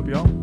Lofi-12, y'all.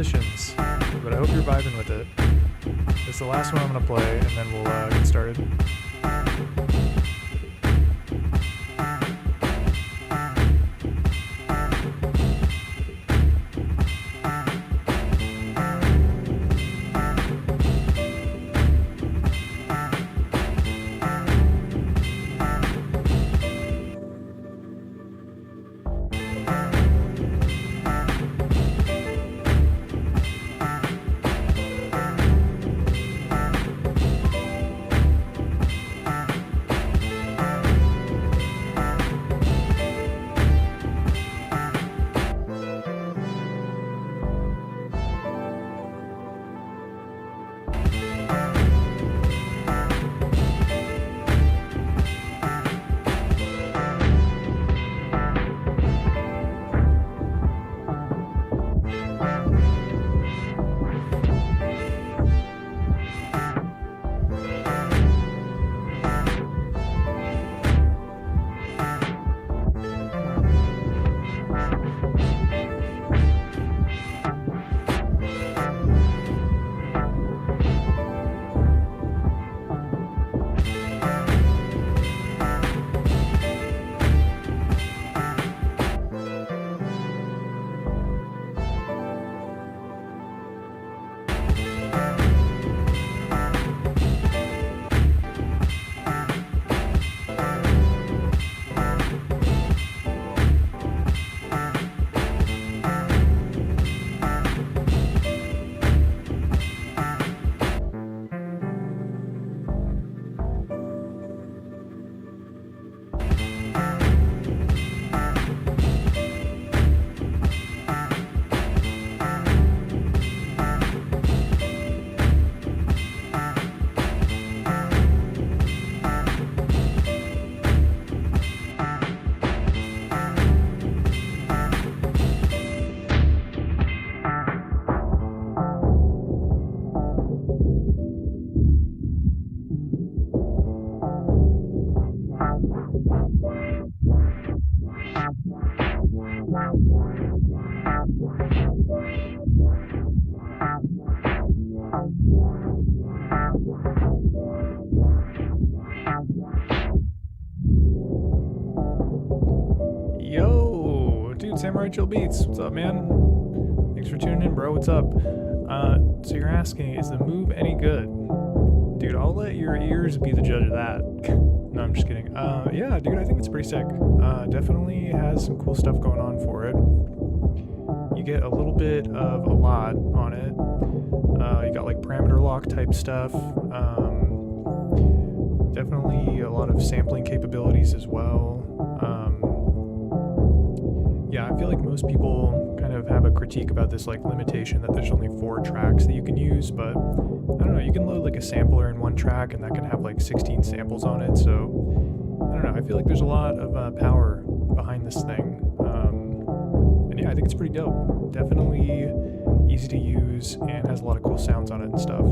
transitions, but I hope you're vibing with it. It's the last one I'm going to play, and then we'll get started. Yo, dude, Samurai Chill Beats. What's up, man? Thanks for tuning in, bro. What's up? So you're asking, is the move any good? Dude, I'll let your ears be the judge of that. No, I'm just kidding. Yeah, dude, I think it's pretty sick. Definitely has some cool stuff going on for it. You get a little bit of a lot on it. You got like parameter lock type stuff. Definitely a lot of sampling capabilities as well. Yeah, I feel like most people kind of have a critique about this like limitation that there's only 4 tracks that you can use, but I don't know, you can load like a sampler in one track and that can have like 16 samples on it, so I don't know, I feel like there's a lot of power behind this thing. And yeah, I think it's pretty dope. Definitely easy to use and has a lot of cool sounds on it and stuff.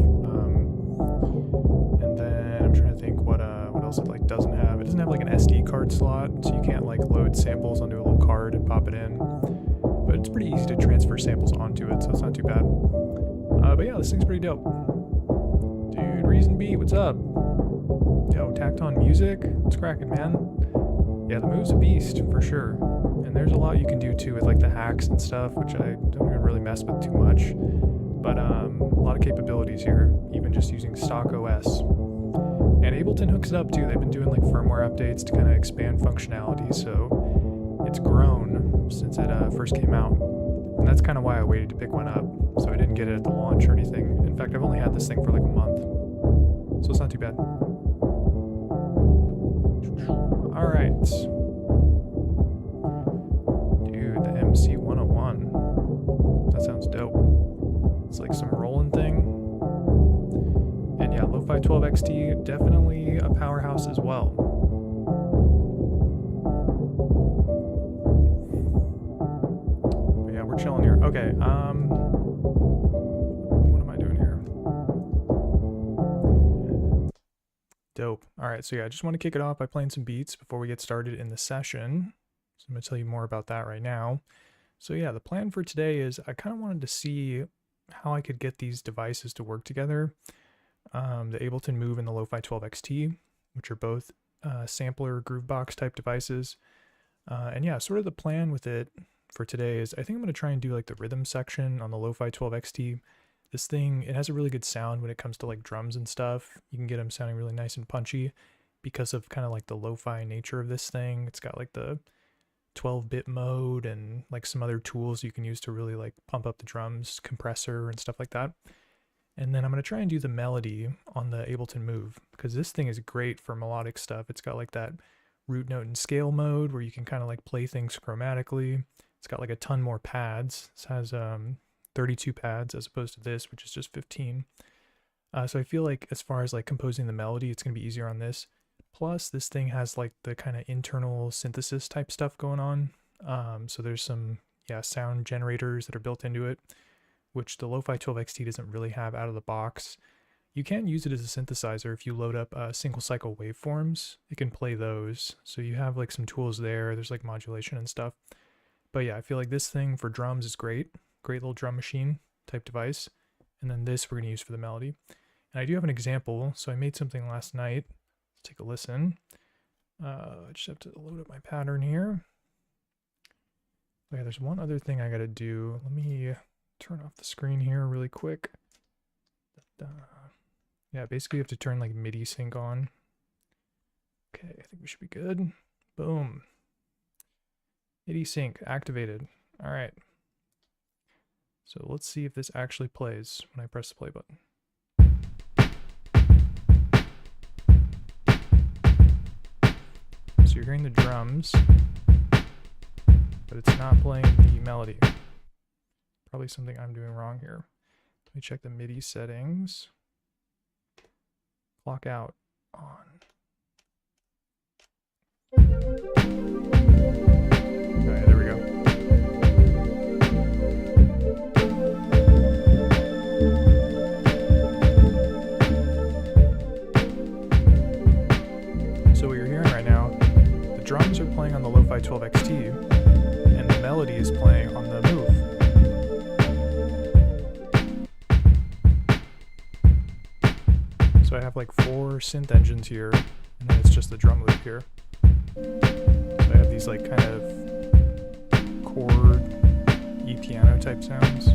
And then I'm trying to think what else it like doesn't have. It doesn't have like an SD card slot, so you can't like load samples onto a little card and pop it in. But it's pretty easy to transfer samples onto it, so it's not too bad. But yeah, this thing's pretty dope. Dude, Reason Beat, what's up? Yo, Tacton Music, what's cracking, man? Yeah, the move's a beast for sure. And there's a lot you can do too with like the hacks and stuff, which I don't even really mess with too much. But a lot of capabilities here, even just using stock OS. And Ableton hooks it up too. They've been doing like firmware updates to kind of expand functionality, so it's grown since it first came out. And that's kind of why I waited to pick one up, so I didn't get it at the launch or anything. In fact, I've only had this thing for like a month, so it's not too bad. Alright. Dude, the MC101. That sounds dope. It's like some rolling thing. And yeah, Lofi-12 XT, definitely a powerhouse as well. But yeah, we're chilling here. Okay, what am I doing here? Dope. Alright, so yeah, I just want to kick it off by playing some beats before we get started in the session. So I'm going to tell you more about that right now. So yeah, the plan for today is I kind of wanted to see how I could get these devices to work together. The Ableton Move and the Lofi-12 XT, which are both sampler groovebox type devices. And yeah, sort of the plan with it for today is I think I'm going to try and do like the rhythm section on the Lofi-12 XT. This thing, it has a really good sound when it comes to like drums and stuff. You can get them sounding really nice and punchy because of kind of like the lo-fi nature of this thing. It's got like the 12-bit mode and like some other tools you can use to really like pump up the drums, compressor and stuff like that. And then I'm going to try and do the melody on the Ableton Move because this thing is great for melodic stuff. It's got like that root note and scale mode where you can kind of like play things chromatically. It's got like a ton more pads. This has 32 pads as opposed to this, which is just 15. So I feel like as far as like composing the melody, it's going to be easier on this. Plus, this thing has like the kind of internal synthesis type stuff going on. So there's some sound generators that are built into it, which the Lofi-12 XT doesn't really have out of the box. You can use it as a synthesizer if you load up single cycle waveforms. It can play those. So you have like some tools there. There's like modulation and stuff. But yeah, I feel like this thing for drums is great. Great little drum machine type device. And then this we're going to use for the melody. And I do have an example. So I made something last night. Let's take a listen. I just have to load up my pattern here. Okay, there's one other thing I got to do. Let me turn off the screen here really quick. Yeah, basically you have to turn like MIDI sync on. Okay, I think we should be good. Boom. MIDI sync activated. All right. So let's see if this actually plays when I press the play button. So you're hearing the drums, but it's not playing the melody. Probably something I'm doing wrong here. Let me check the MIDI settings. Clock out on. Okay, there we go. So what you're hearing right now, the drums are playing on the Lofi-12 XT, and the melody is playing on the Move. So I have like 4 synth engines here, and then it's just the drum loop here. So I have these like kind of chord E-piano type sounds.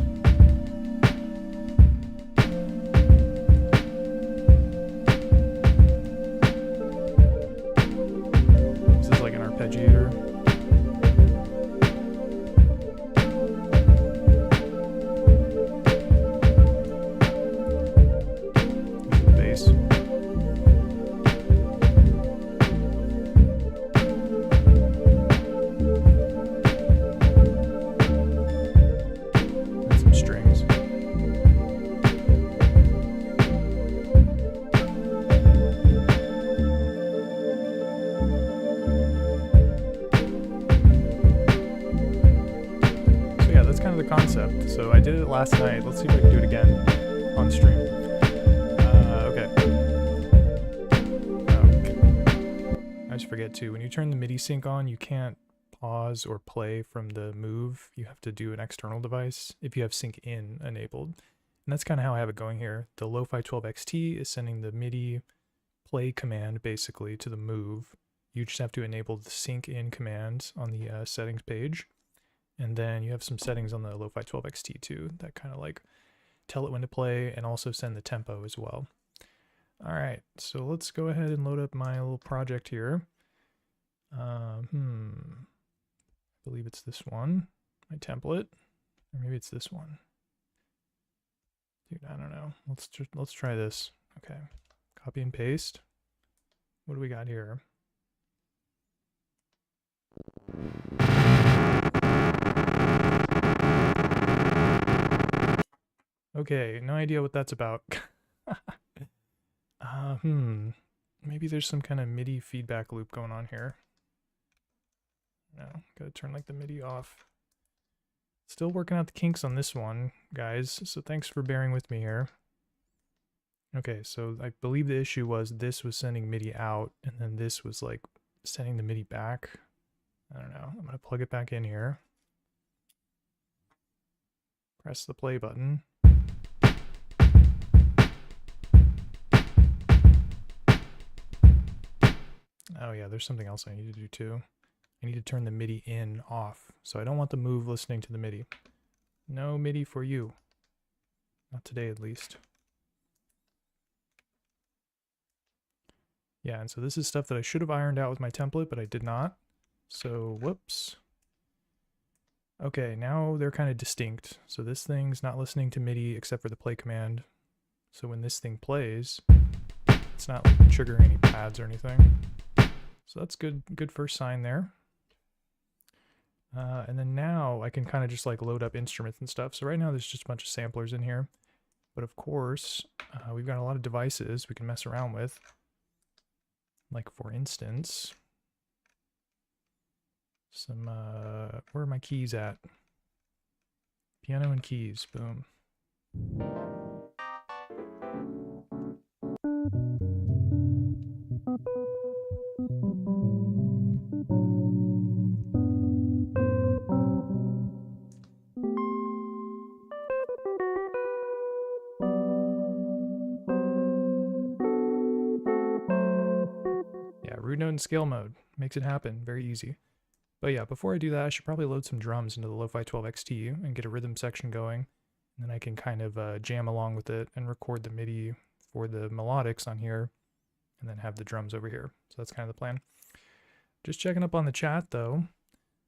This is like an arpeggiator. The concept. So I did it last night. Let's see if I can do it again on stream. Okay. I just forget too. When you turn the MIDI sync on, you can't pause or play from the Move. You have to do an external device if you have sync in enabled. And that's kind of how I have it going here. The Lofi-12 XT is sending the MIDI play command basically to the Move. You just have to enable the sync in command on the settings page. And then you have some settings on the Lofi-12 XT too that kind of like tell it when to play and also send the tempo as well. All right, so let's go ahead and load up my little project here. I believe it's this one, my template, or maybe it's this one. Dude, I don't know. Let's try this. Okay, copy and paste. What do we got here? Okay, no idea what that's about. Maybe there's some kind of MIDI feedback loop going on here. No, gotta turn like the MIDI off. Still working out the kinks on this one, guys, so thanks for bearing with me here. Okay, so I believe the issue was this was sending MIDI out, and then this was like sending the MIDI back. I don't know. I'm gonna plug it back in here. Press the play button. yeah, there's something else I need to do too. I need to turn the MIDI in off. So I don't want the Move listening to the MIDI. No MIDI for you. Not today, at least. Yeah, and so this is stuff that I should have ironed out with my template, but I did not. So, whoops. Okay, now they're kind of distinct. So this thing's not listening to MIDI except for the play command. So when this thing plays, it's not like triggering any pads or anything. So that's good first sign there. And then now I can kind of just like load up instruments and stuff. So right now there's just a bunch of samplers in here. But of course, we've got a lot of devices we can mess around with. Like for instance, some, where are my keys at? Piano and keys, boom. Yeah, root note and scale mode makes it happen, very easy. But yeah, before I do that, I should probably load some drums into the Lofi-12 XT and get a rhythm section going. And then I can kind of jam along with it and record the MIDI for the melodics on here, and then have the drums over here. So that's kind of the plan. Just checking up on the chat though.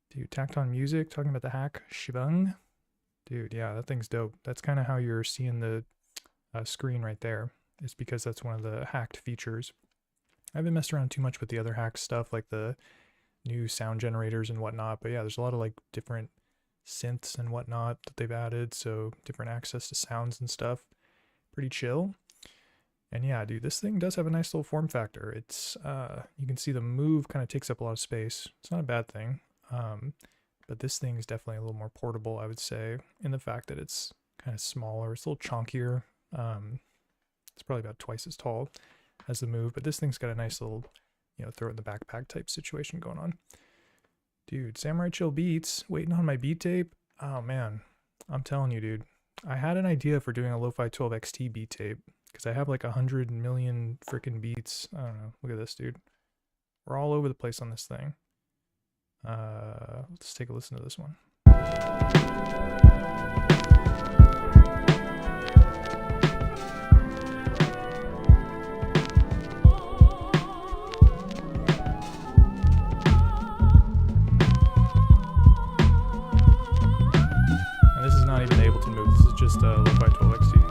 Dude, Tacton Music talking about the hack Shibung. Dude, yeah, that thing's dope. That's kind of how you're seeing the screen right there. It's because that's one of the hacked features. I haven't messed around too much with the other hack stuff, like the new sound generators and whatnot, but yeah, there's a lot of like different synths and whatnot that they've added, so different access to sounds and stuff. Pretty chill. And yeah, dude, this thing does have a nice little form factor. It's you can see the Move kind of takes up a lot of space. It's not a bad thing, but this thing is definitely a little more portable, I would say, in the fact that it's kind of smaller. It's a little chunkier. It's probably about twice as tall as the Move, but this thing's got a nice little, you know, throw it in the backpack type situation going on. Dude, Samurai Chill Beats, waiting on my beat tape. Oh man, I'm telling you, dude. I had an idea for doing a Lofi-12 XT beat tape, because I have like 100 million freaking beats. I don't know. Look at this, dude. We're all over the place on this thing. Let's take a listen to this one. And this is not even Ableton Move. This is just Lofi-12 XT.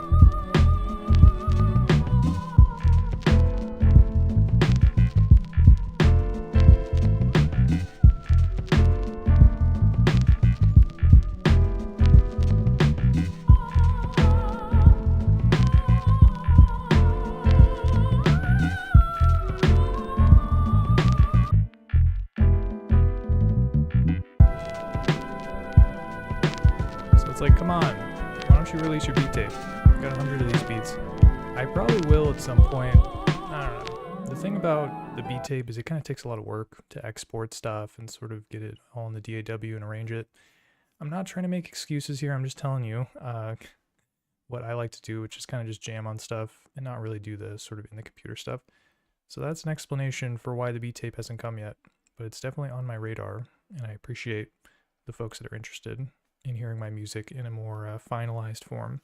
It's like, come on, why don't you release your beat tape? I've got 100 of these beats. I probably will at some point. I don't know. The thing about the beat tape is it kind of takes a lot of work to export stuff and sort of get it all in the DAW and arrange it. I'm not trying to make excuses here. I'm just telling you what I like to do, which is kind of just jam on stuff and not really do the sort of in the computer stuff. So that's an explanation for why the beat tape hasn't come yet, but it's definitely on my radar, and I appreciate the folks that are interested in hearing my music in a more finalized form.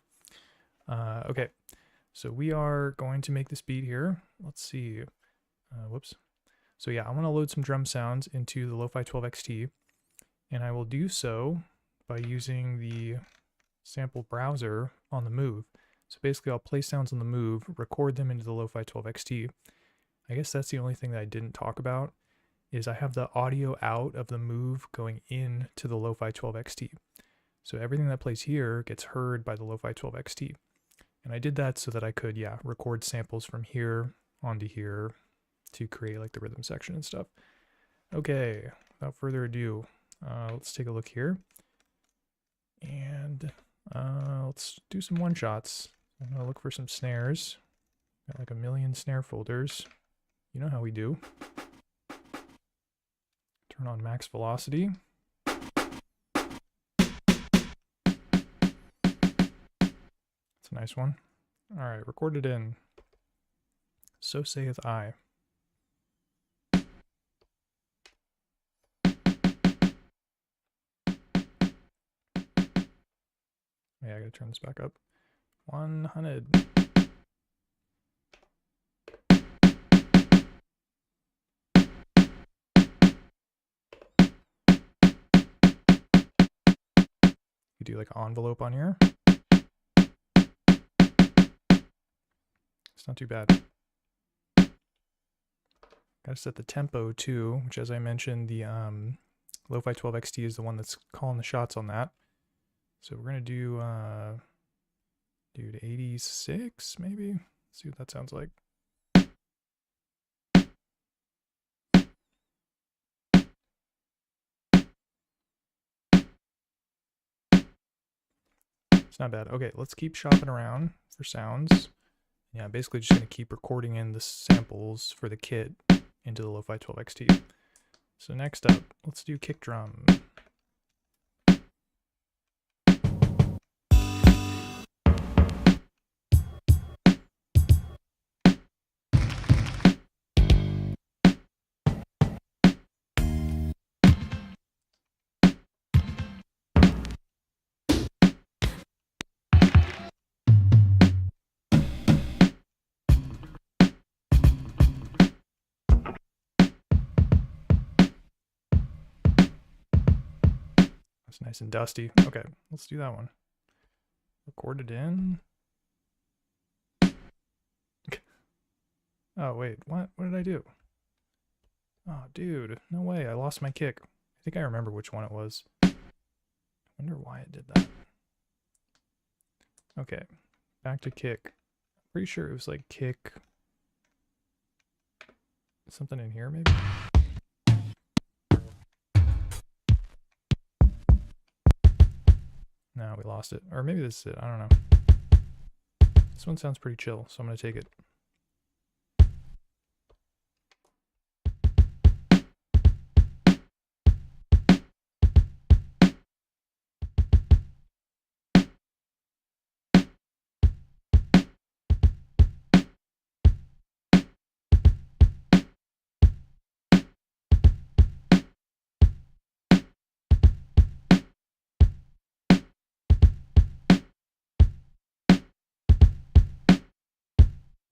Okay, so we are going to make this beat here. Let's see. Whoops. So yeah, I want to load some drum sounds into the Lofi-12 XT, and I will do so by using the sample browser on the Move. So basically I'll play sounds on the Move, record them into the Lofi-12 XT. I guess that's the only thing that I didn't talk about, is I have the audio out of the Move going into the Lofi-12 XT. So everything that plays here gets heard by the Lofi-12 XT. And I did that so that I could, yeah, record samples from here onto here to create like the rhythm section and stuff. Okay, without further ado, let's take a look here. And let's do some one-shots. I'm gonna look for some snares. Got like a million snare folders. You know how we do. Turn on max velocity. Nice one. All right, record it in. So saith I. Yeah, I gotta turn this back up. 100. You do like an envelope on here. It's not too bad. Gotta set the tempo too, which, as I mentioned, the Lofi-12 XT is the one that's calling the shots on that. So we're gonna do dude, 86 maybe. Let's see what that sounds like. It's not bad. Okay, let's keep shopping around for sounds. Yeah, basically just gonna keep recording in the samples for the kit into the Lofi-12 XT. So next up, let's do kick drum. It's nice and dusty. Okay, let's do that one. Record it in. Oh, wait, what? What did I do? Oh, dude, no way, I lost my kick. I think I remember which one it was. I wonder why it did that. Okay, back to kick. Pretty sure it was like kick. Something in here, maybe? No, we lost it. Or maybe this is it. I don't know. This one sounds pretty chill, so I'm going to take it.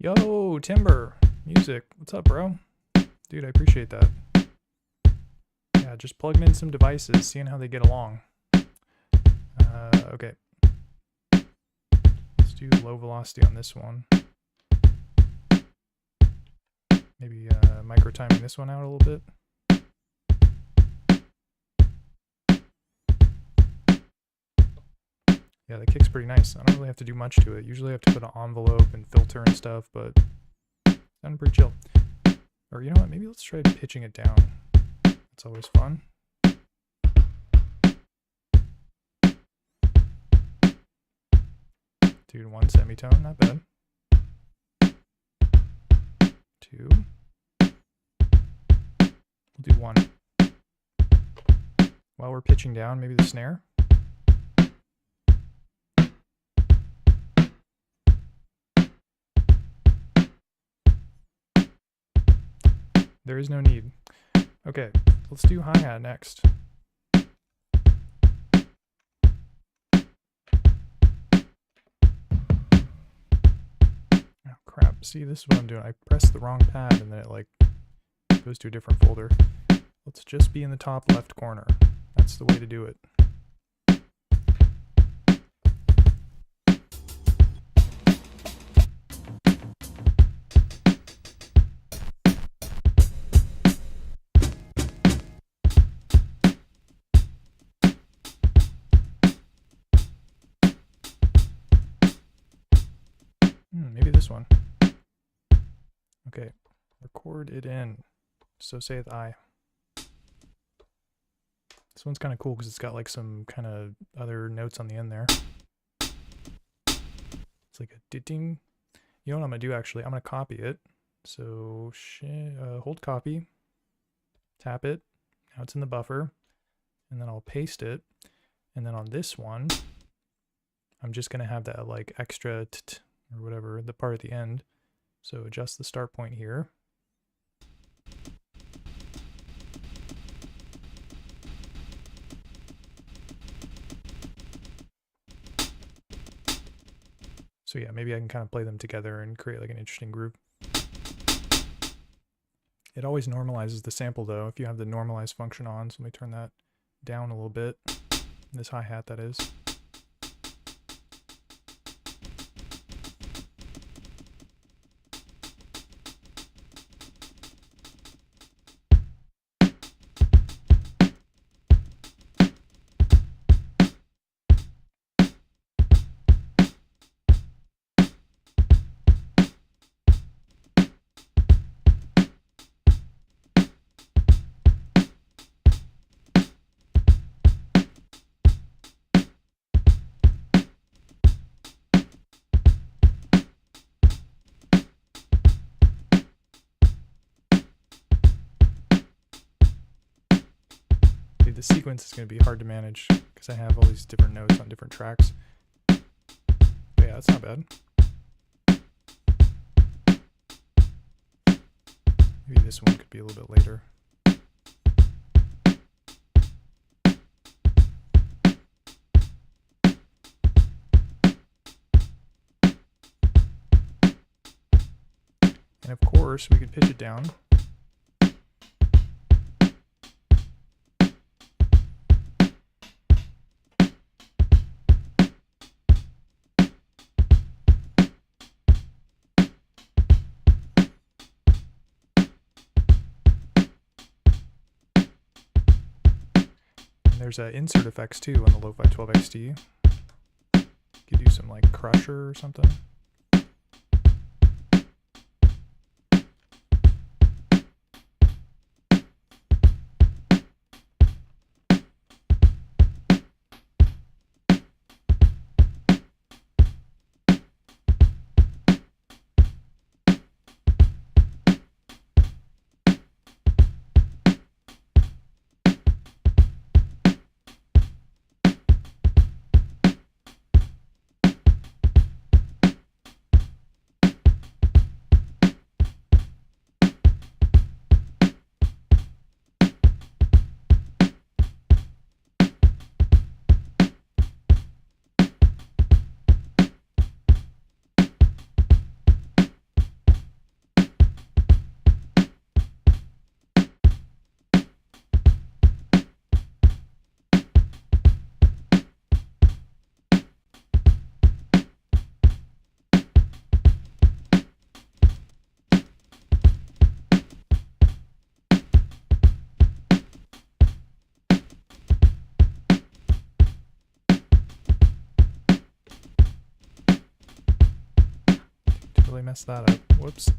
Yo, Timber, music. What's up, bro? Dude, I appreciate that. Yeah, just plugging in some devices, seeing how they get along. Okay. Let's do low velocity on this one. Maybe micro timing this one out a little bit. Yeah, the kick's pretty nice. I don't really have to do much to it. Usually I have to put an envelope and filter and stuff, but sounded pretty chill. Or you know what, maybe let's try pitching it down. That's always fun. Dude, 1 semitone, not bad. 2. We'll do 1. While we're pitching down, maybe the snare. There is no need. Okay, let's do hi-hat next. Oh crap, see, this is what I'm doing. I pressed the wrong pad and then it like goes to a different folder. Let's just be in the top left corner. That's the way to do it. Maybe this one. Okay, record it in. So saith I. This one's kind of cool because it's got like some kind of other notes on the end there. It's like a ding. You know what I'm gonna do actually? I'm gonna copy it. So hold copy, tap it. Now it's in the buffer, and then I'll paste it. And then on this one, I'm just gonna have that like extra or whatever, the part at the end. So adjust the start point here. So yeah, maybe I can kind of play them together and create like an interesting group. It always normalizes the sample though, if you have the normalize function on. So let me turn that down a little bit. This hi-hat, that is. The sequence is going to be hard to manage because I have all these different notes on different tracks. But yeah, that's not bad. Maybe this one could be a little bit later. And of course, we could pitch it down. There's insert effects too on the Lofi-12 XT. Could do some like crusher or something. Totally messed that up. Whoops.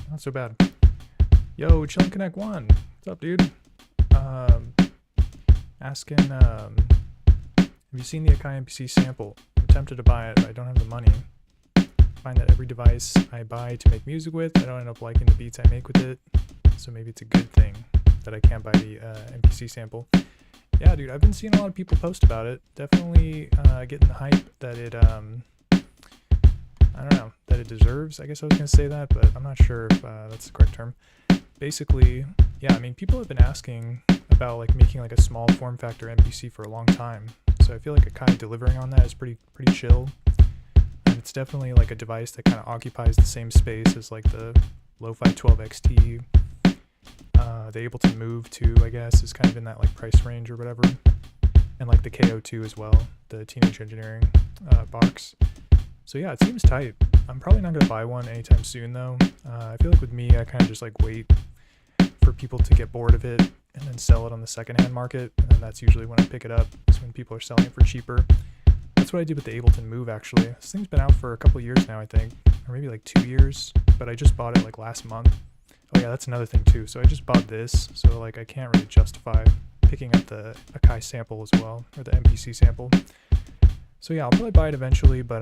Not so bad. Yo, Chillin' Connect 1. What's up, dude? Asking, have you seen the Akai MPC sample? I'm tempted to buy it, but I don't have the money. I find that every device I buy to make music with, I don't end up liking the beats I make with it. So maybe it's a good thing that I can't buy the MPC sample. Yeah, dude, I've been seeing a lot of people post about it. Definitely getting the hype that it, I don't know, that it deserves. I guess I was going to say that, but I'm not sure if that's the correct term. Basically, yeah, I mean, people have been asking about like making like a small form factor MPC for a long time. So I feel like Akai delivering on that is pretty chill. And it's definitely like a device that kind of occupies the same space as like the Lofi-12 XT. The able to move too, I guess, is kind of in that like price range or whatever. And like the KO2 as well, the Teenage Engineering box. So yeah, it seems tight. I'm probably not going to buy one anytime soon though. I feel like with me, I kind of just like wait for people to get bored of it and then sell it on the secondhand market. And then that's usually when I pick it up. It's when people are selling it for cheaper. That's what I did with the Ableton Move actually. This thing's been out for a couple of years now, I think. Or maybe like 2 years. But I just bought it like last month. Oh yeah, that's another thing too. So I just bought this. So like I can't really justify picking up the Akai sample as well. Or the MPC sample. So yeah, I'll probably buy it eventually. But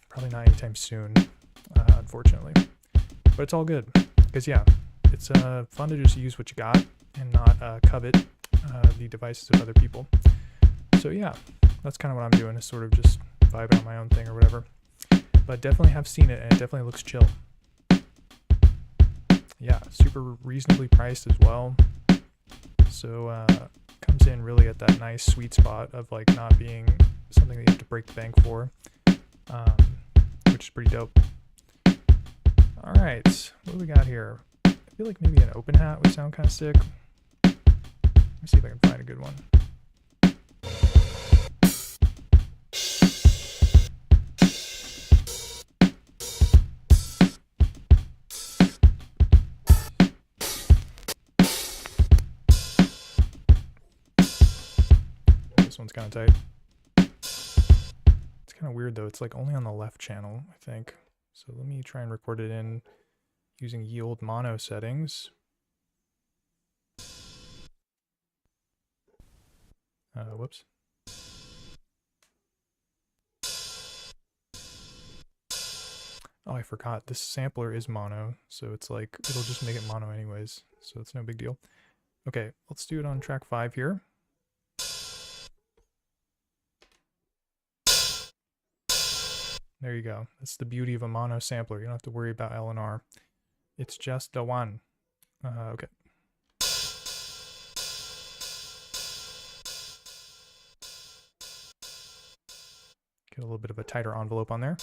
probably not anytime soon. Unfortunately. But it's all good. Because yeah, it's fun to just use what you got and not covet the devices of other people. So yeah, that's kind of what I'm doing, is sort of just vibing on my own thing or whatever. But definitely have seen it, and it definitely looks chill. Yeah, super reasonably priced as well. So comes in really at that nice sweet spot of like not being something that you have to break the bank for, which is pretty dope. All right, what do we got here? I feel like maybe an open hat would sound kind of sick. Let me see if I can find a good one. This one's kind of tight. It's kind of weird though. It's like only on the left channel, I think. So let me try and record it in using yield mono settings. Whoops. Oh, I forgot. This sampler is mono, so it's like, it'll just make it mono anyways, so it's no big deal. Okay, let's do it on track 5 here. There you go. That's the beauty of a mono sampler. You don't have to worry about L and R. It's just the one. Okay. Get a little bit of a tighter envelope on there.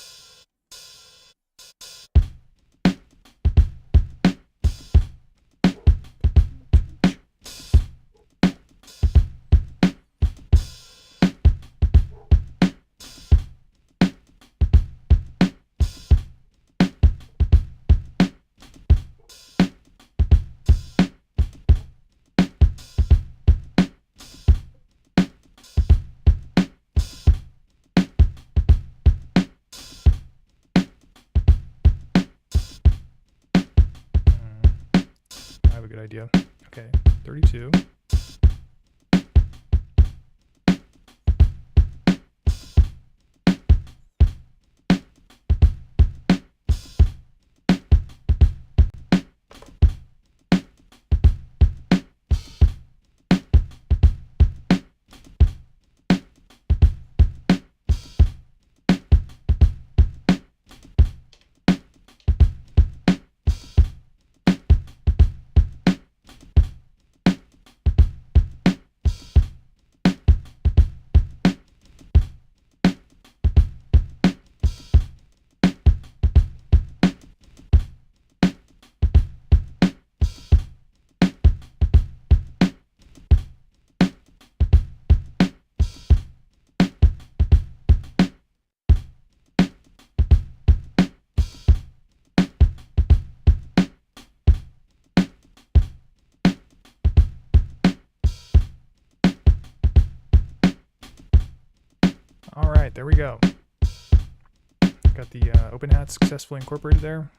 I have a good idea. Okay, 32. All right, there we go. Got the open hat successfully incorporated there.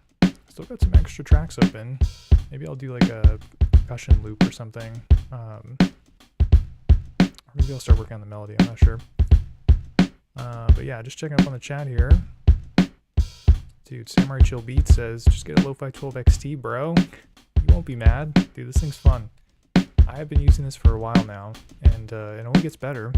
Still got some extra tracks open. Maybe I'll do like a percussion loop or something. Or maybe I'll start working on the melody, I'm not sure. But yeah, just checking up on the chat here. Dude, Samurai Chill Beat says, just get a Lofi-12 XT, bro. You won't be mad. Dude, this thing's fun. I have been using this for a while now, and it only gets better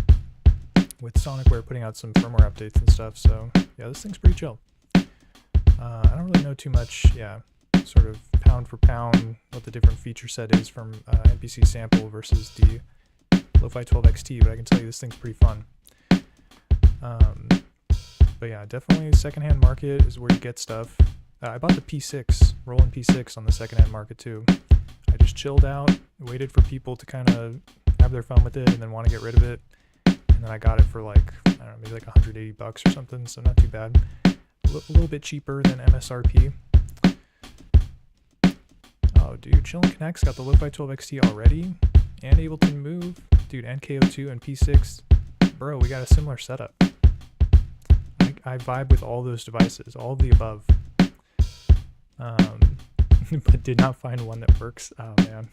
with Sonicware putting out some firmware updates and stuff, so yeah, this thing's pretty chill. I don't really know too much, yeah, sort of pound for pound what the different feature set is from MPC Sample versus the Lofi-12 XT, but I can tell you this thing's pretty fun. But yeah, definitely secondhand market is where you get stuff. I bought the P6, Roland P6 on the secondhand market too. I just chilled out, waited for people to kind of have their fun with it and then want to get rid of it. And then I got it for like, I don't know, maybe like 180 bucks or something, so not too bad. A little bit cheaper than MSRP. Oh, dude, Chillin' Connect's got the Lofi-12 XT already, and Ableton Move, dude, and KO2 and P6. Bro, we got a similar setup. I vibe with all those devices, all of the above. But did not find one that works. Oh, man.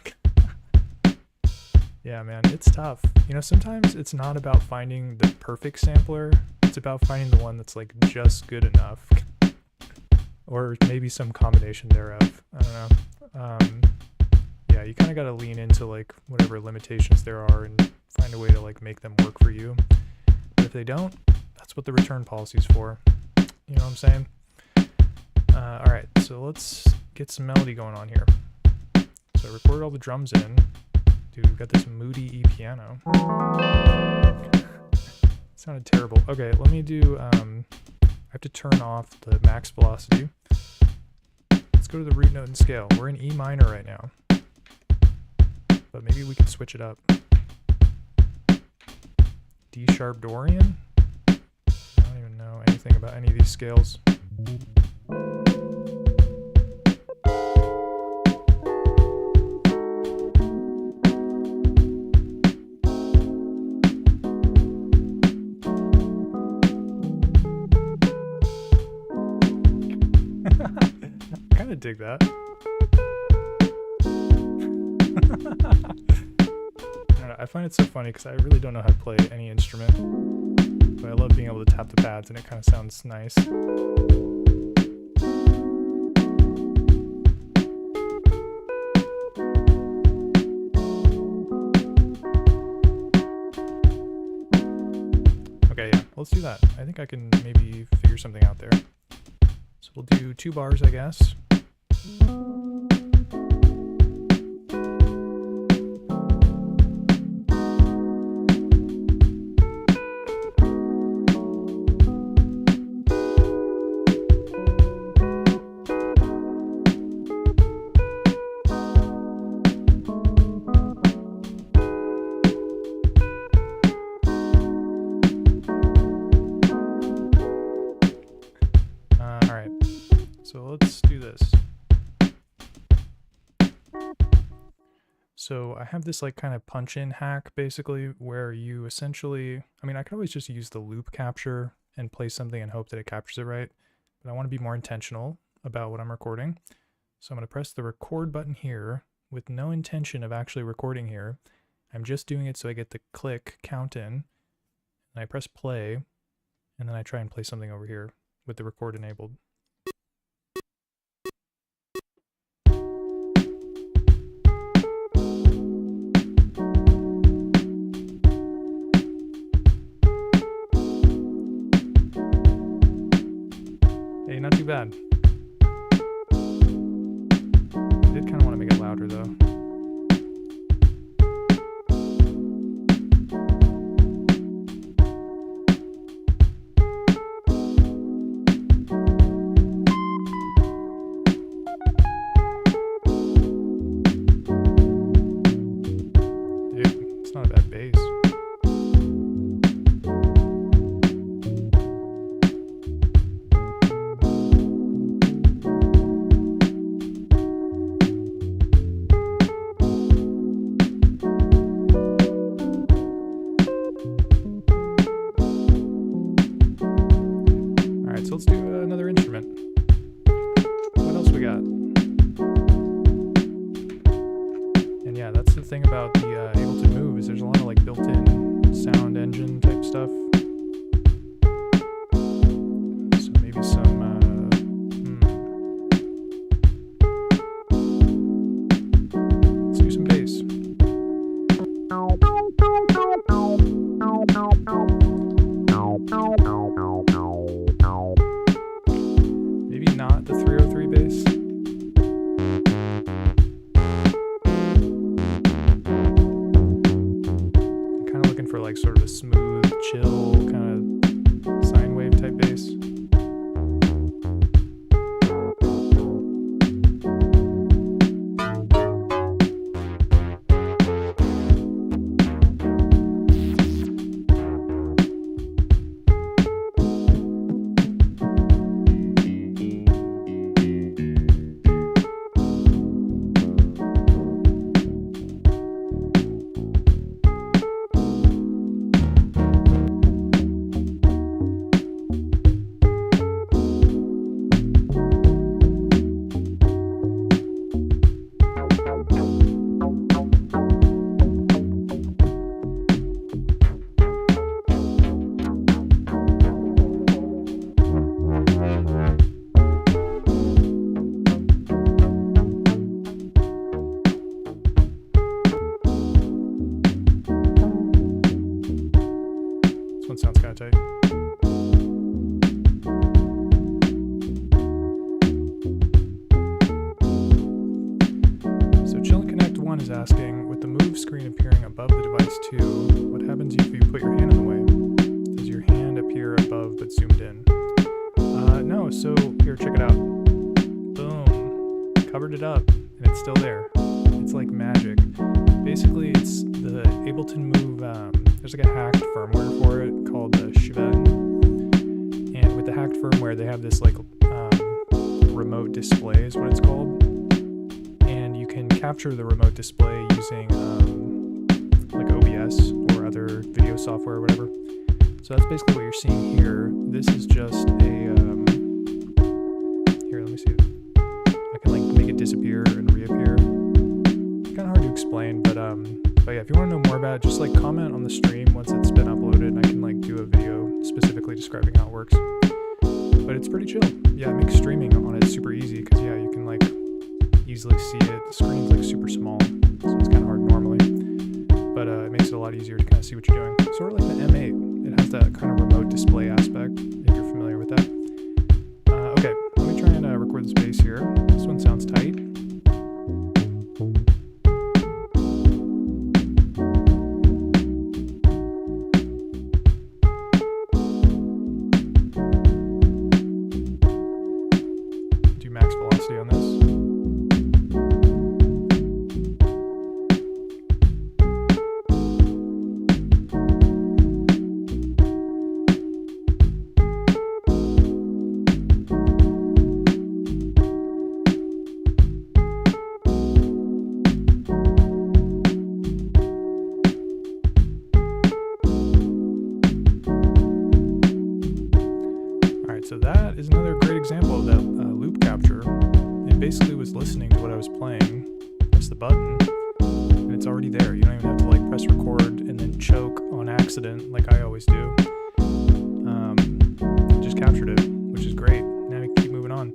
Yeah, man, it's tough. You know, sometimes it's not about finding the perfect sampler. It's about finding the one that's like just good enough. Or maybe some combination thereof. I don't know. yeah, you kind of got to lean into like whatever limitations there are and find a way to like make them work for you. But if they don't, that's what the return policy is for. You know what I'm saying? All right, so let's get some melody going on here. So I recorded all the drums in. Dude, we've got this moody E piano. Sounded terrible. Okay, let me do, I have to turn off the max velocity. Let's go to the root note and scale. We're in E minor right now. But maybe we can switch it up. D sharp Dorian? I don't even know anything about any of these scales. I kind of dig that. I find it so funny because I really don't know how to play any instrument, but I love being able to tap the pads and it kind of sounds nice. Okay, yeah, let's do that. I think I can maybe figure something out there. So we'll do 2 bars, I guess. So let's do this. So I have this like kind of punch-in hack basically where you essentially, I mean, I could always just use the loop capture and play something and hope that it captures it right, but I want to be more intentional about what I'm recording. So I'm going to press the record button here with no intention of actually recording here. I'm just doing it so I get the click count in, and I press play, and then I try and play something over here with the record enabled. Hey, not too bad. I did kind of want to make it louder though. Dude, it's not a bad bass. So let's do another instrument. What else we got? And yeah, that's the thing about the Ableton Move is there's a lot of like built-in sound engine type stuff. So maybe some let's do some bass. Not the 303 bass. I'm kind of looking for like sort of a smooth, chill one sounds kind of tight. So Chillin' Connect 1 is asking, with the move screen appearing above the device 2, what happens if you put your hand in the way? Does your hand appear above but zoomed in? No, so here, check it out. Boom. Covered it up, and it's still there. It's like magic. Basically, it's the Ableton Move, there's like a hacked firmware for it called Shiven. And with the hacked firmware, they have this like remote display is what it's called. And you can capture the remote display using like OBS or other video software or whatever. So that's basically what you're seeing here. This is just a, here, let me see. I can like make it disappear and reappear. Kind of hard to explain, but yeah, if you want to know more about it, just like comment on the stream once it's been uploaded, and I can like do a video specifically describing how it works. But it's pretty chill. Yeah, it makes streaming on it super easy, because yeah, you can like easily see it. The screen's like super small, so it's kind of hard normally, but it makes it a lot easier to kind of see what you're doing. Sort of like the M8. It has that kind of remote display aspect, if you're familiar with that. Okay, let me try and record this bass here. This one sounds tight. Do max velocity on this. So that is another great example of that loop capture. It basically was listening to what I was playing, press the button, and it's already there. You don't even have to like press record and then choke on accident like I always do. Just captured it, which is great. Now we can keep moving on.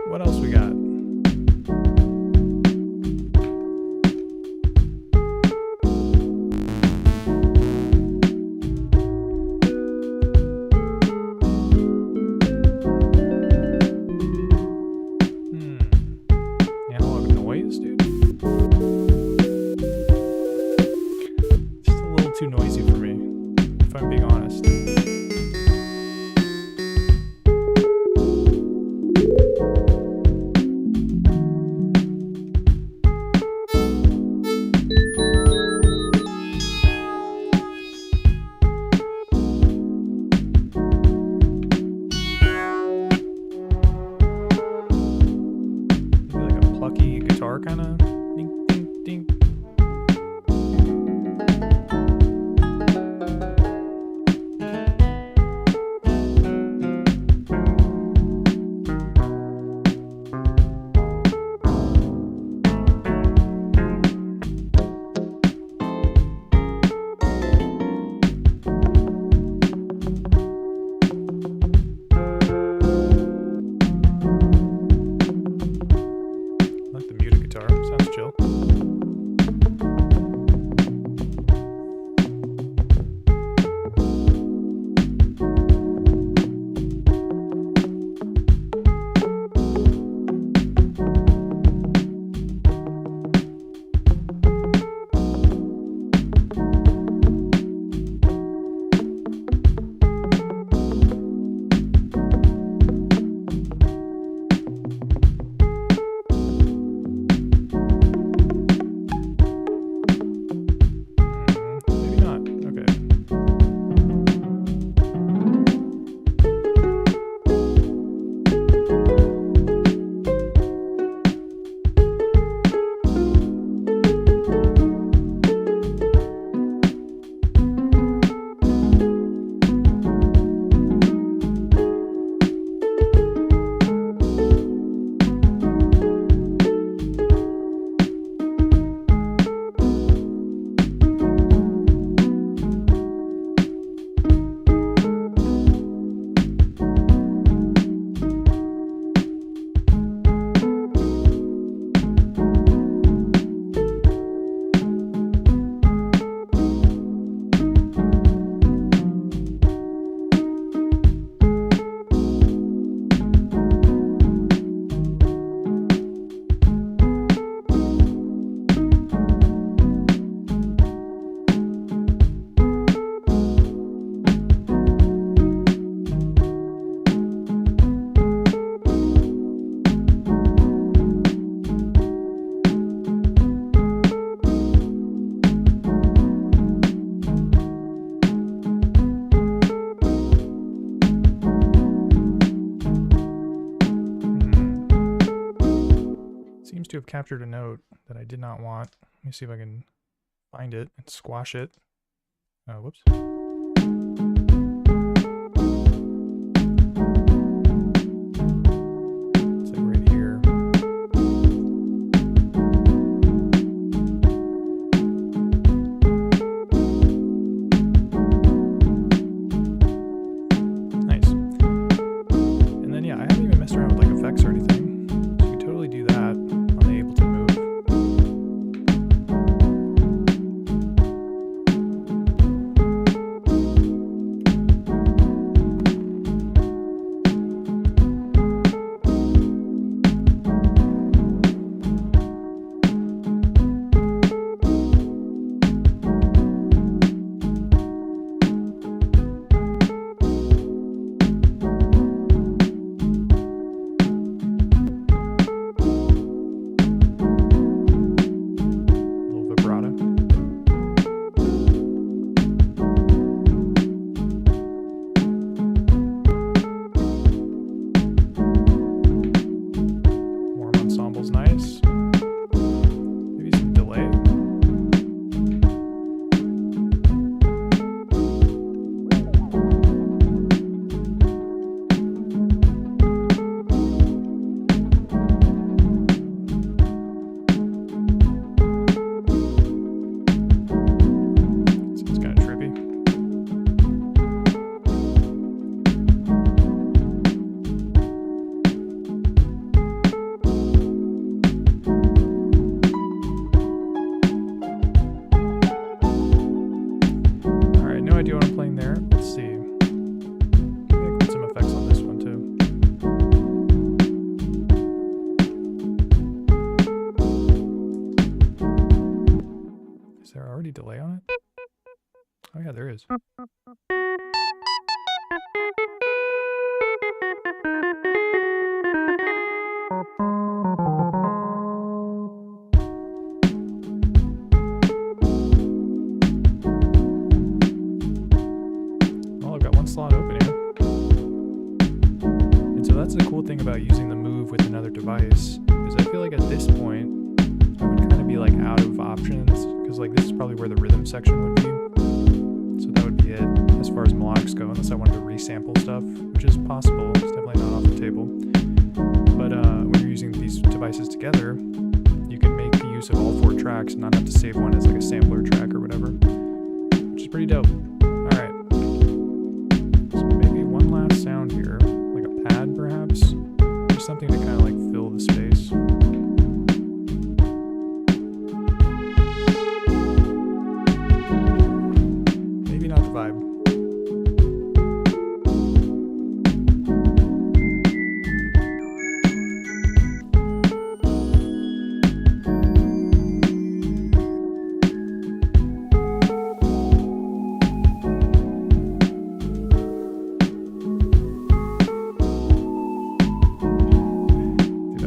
What else we got? Too noisy for me, if I'm being honest. to have captured a note that I did not want. Let me see if I can find it and squash it. Whoops. It's like right here. Nice. And then yeah, I haven't even messed around with like effects or anything. So you can totally do that on the Ableton Move. Nice. Maybe some delay. Sounds kind of trippy. No idea what I'm playing there. Let's see. Maybe I can put some effects on this one too. Is there already delay on it? Oh yeah, there is. Slot open here. And so that's the cool thing about using the Move with another device, is I feel like at this point I would kind of be like out of options, because like this is probably where the rhythm section would be. So that would be it as far as melodics go, unless I wanted to resample stuff, which is possible. It's definitely not off the table. But when you're using these devices together, you can make use of all 4 tracks and not have to save one as like a sampler track or whatever, which is pretty dope. Alright. Sound here, like a pad perhaps, just something to kind of like fill the space. Maybe not the vibe.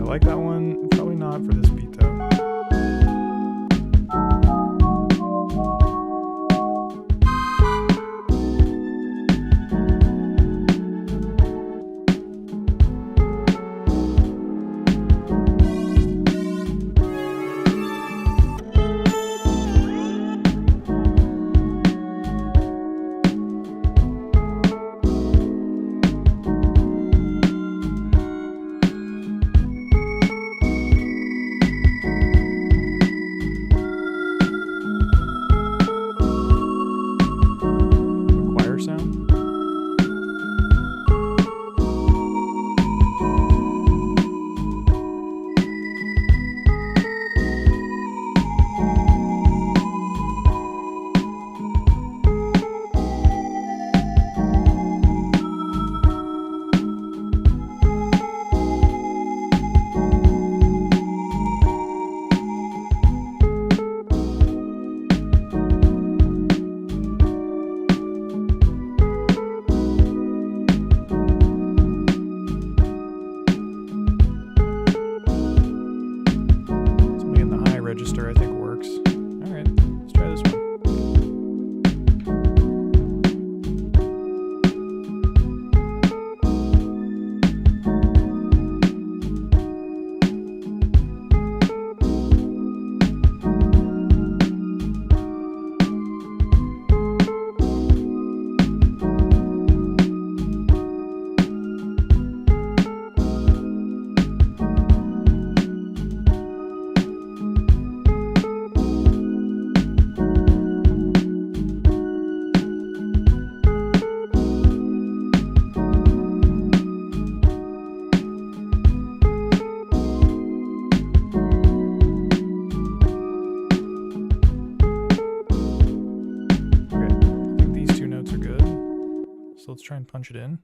Like that one. So let's try and punch it in.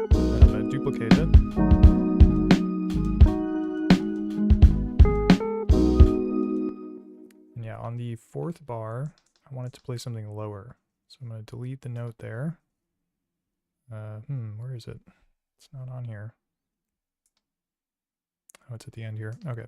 Then I'm going to duplicate it. And yeah, on the fourth bar, I want it to play something lower. So I'm going to delete the note there. Where is it? It's not on here. Oh, it's at the end here. Okay.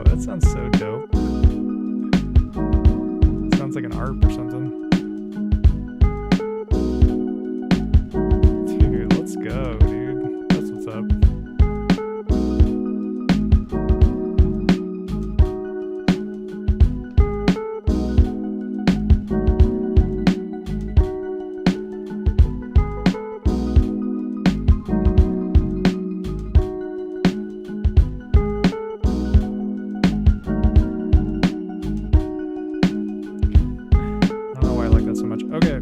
That sounds so dope. It sounds like an ARP or something. Dude, let's go, dude. That's what's up. So much. Okay.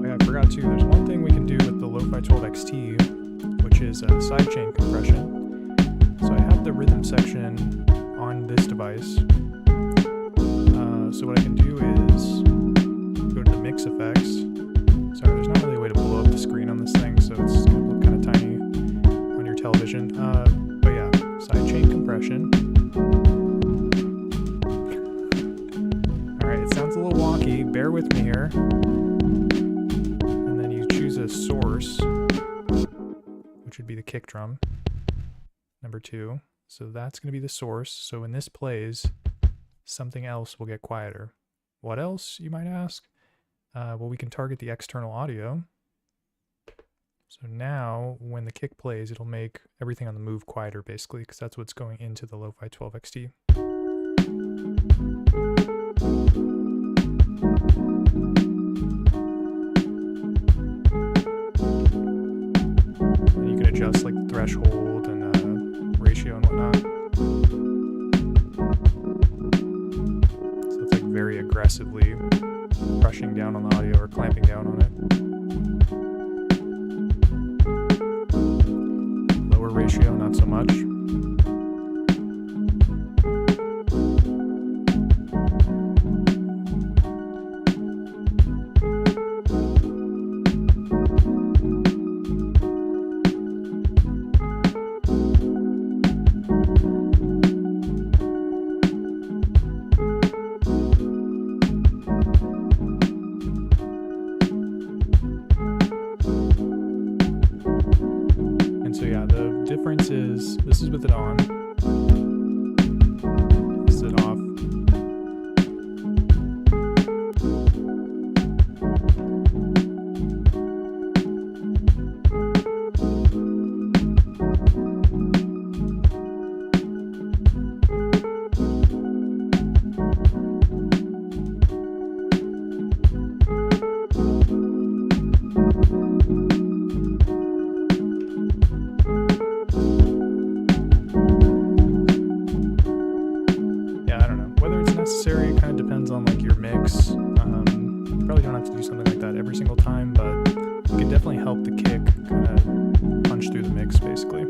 I forgot too, there's one thing we can do with the Lofi-12 XT, which is sidechain compression. So I have the rhythm section on this device. So what I can do is go to the mix effects. Sorry, there's not really a way to blow up the screen on this thing, so it's going to look kind of tiny on your television. But yeah, sidechain compression. Alright, it sounds a little wonky. Bear with me here. And then you choose a source, which would be the kick drum. Number 2. So that's going to be the source. So when this plays, something else will get quieter. What else, you might ask? Well, we can target the external audio. So now when the kick plays, it'll make everything on the move quieter, basically, because that's what's going into the Lofi-12 XT. And you can adjust like the threshold and ratio and whatnot. So it's like very aggressively brushing down on the audio or clamping down on it. ratio, not so much. So yeah, the difference is this is with it on, this is it off. Necessary, kind of depends on like your mix. You probably don't have to do something like that every single time, but it can definitely help the kick kind of punch through the mix basically.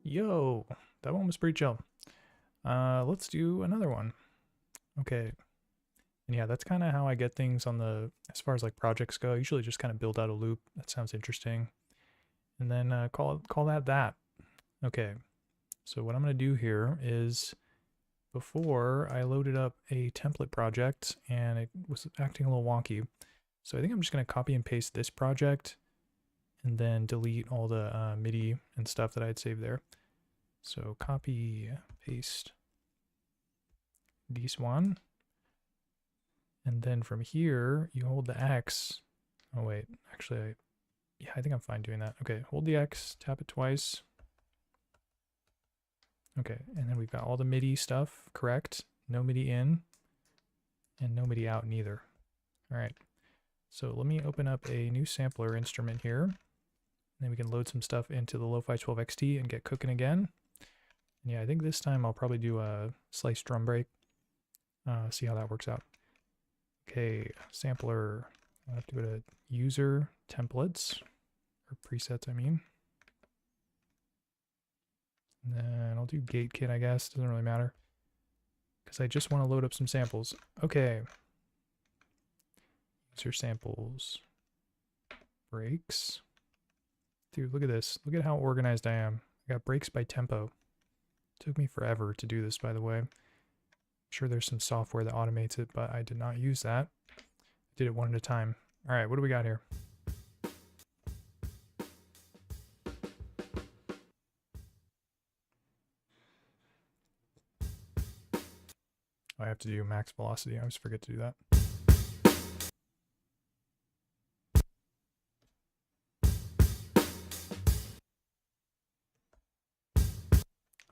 Yo, that one was pretty chill. Let's do another one. Okay. And yeah, that's kind of how I get things on the, as far as like projects go. I usually just kind of build out a loop. That sounds interesting. And then call that. Okay. So what I'm going to do here is, before I loaded up a template project and it was acting a little wonky. So I think I'm just going to copy and paste this project and then delete all the MIDI and stuff that I had saved there. So copy, paste this one. And then from here, you hold the X. Oh wait, actually, yeah, I think I'm fine doing that. Okay, hold the X, tap it twice. Okay, and then we've got all the MIDI stuff correct. No MIDI in and no MIDI out neither. All right, so let me open up a new sampler instrument here. And then we can load some stuff into the Lofi-12 XT and get cooking again. And yeah, I think this time I'll probably do a slice drum break. See how that works out. Okay, sampler. I'll have to go to user templates, or presets, I mean. And then I'll do gate kit, I guess. Doesn't really matter, because I just want to load up some samples. Okay. User samples. Breaks. Dude, look at this. Look at how organized I am. I got breaks by tempo. Took me forever to do this, by the way. I'm sure there's some software that automates it, but I did not use that. I did it one at a time. All right, what do we got here? I have to do max velocity. I always forget to do that.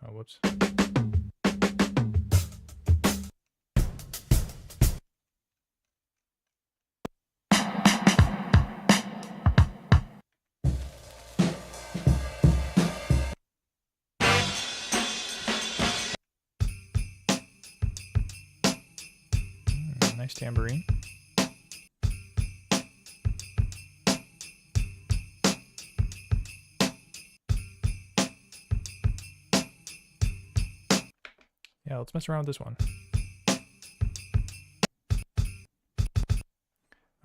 Oh, whoops. nice tambourine. Yeah, let's mess around with this one.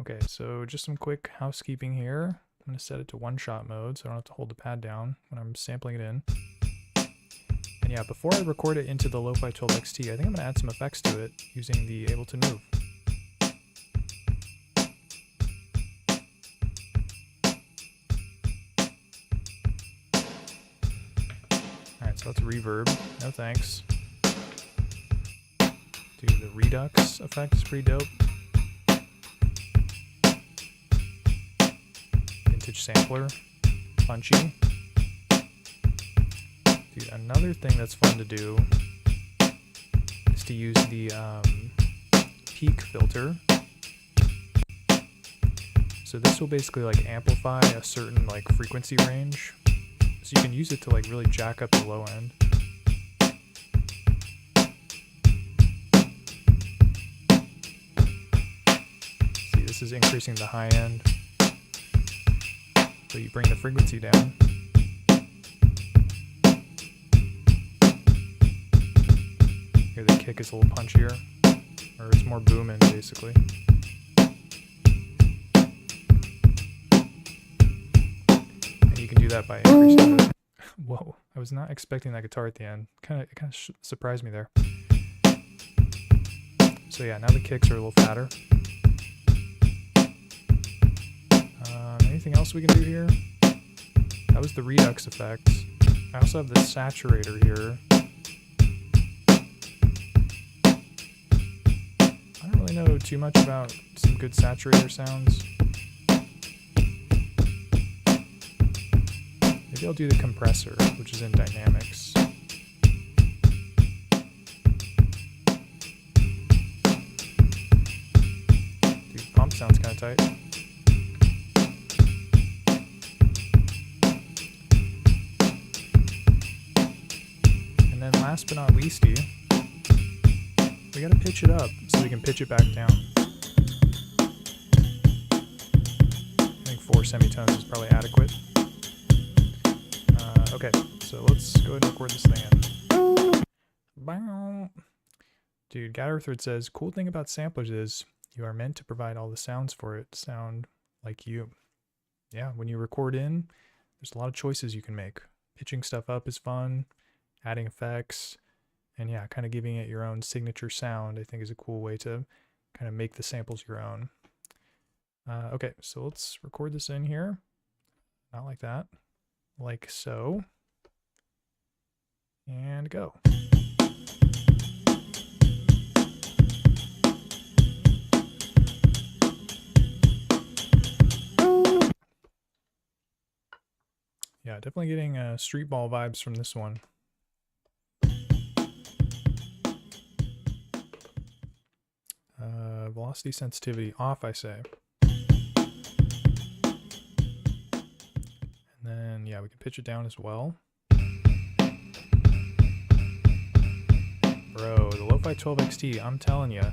Okay, so just some quick housekeeping here. I'm going to set it to one-shot mode so I don't have to hold the pad down when I'm sampling it in. And yeah, before I record it into the Lofi-12 XT, I think I'm going to add some effects to it using the Ableton Move. Alright, so that's reverb. No thanks. Dude, the Redux effect is pretty dope. Vintage sampler. Punchy. Dude, another thing that's fun to do is to use the peak filter. So this will basically like amplify a certain like frequency range. So you can use it to like really jack up the low end. See, this is increasing the high end. So you bring the frequency down. Here the kick is a little punchier, or it's more booming basically. And you can do that by increasing the... Whoa, I was not expecting that guitar at the end. It kind of surprised me there. So yeah, now the kicks are a little fatter. Anything else we can do here? That was the Redux effect. I also have the saturator here. I don't really know too much about some good saturator sounds. Maybe I'll do the compressor, which is in dynamics. Dude, pump sounds kind of tight. And then last but not leasty, we gotta pitch it up so we can pitch it back down. I think 4 semitones is probably adequate. Okay, so let's go ahead and record this thing in. Dude, Gatterthread says, cool thing about samplers is you are meant to provide all the sounds for it to sound like you. Yeah, when you record in, there's a lot of choices you can make. Pitching stuff up is fun, adding effects, and yeah, kind of giving it your own signature sound, I think is a cool way to kind of make the samples your own. Okay, so let's record this in here. Not like that. Like so. And go. Yeah, definitely getting street ball vibes from this one. Velocity sensitivity off, I say. And then, yeah, we can pitch it down as well. Bro, the Lofi-12 XT, I'm telling you.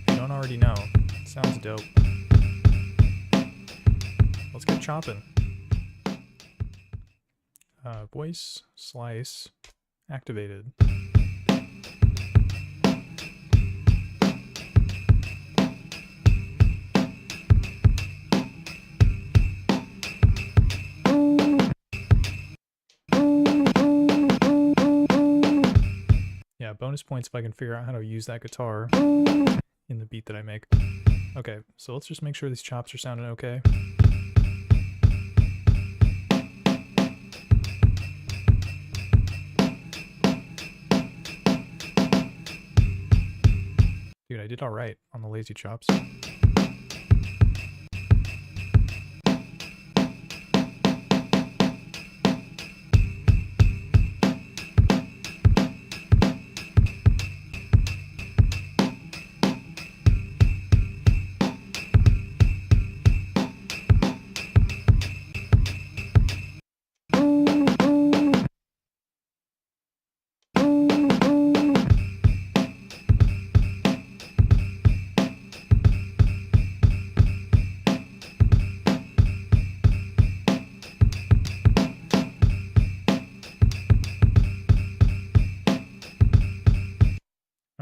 If you don't already know, it sounds dope. Let's get chopping. Voice slice activated. Yeah, bonus points if I can figure out how to use that guitar in the beat that I make. Okay, so let's just make sure these chops are sounding okay. Dude, I did all right on the lazy chops.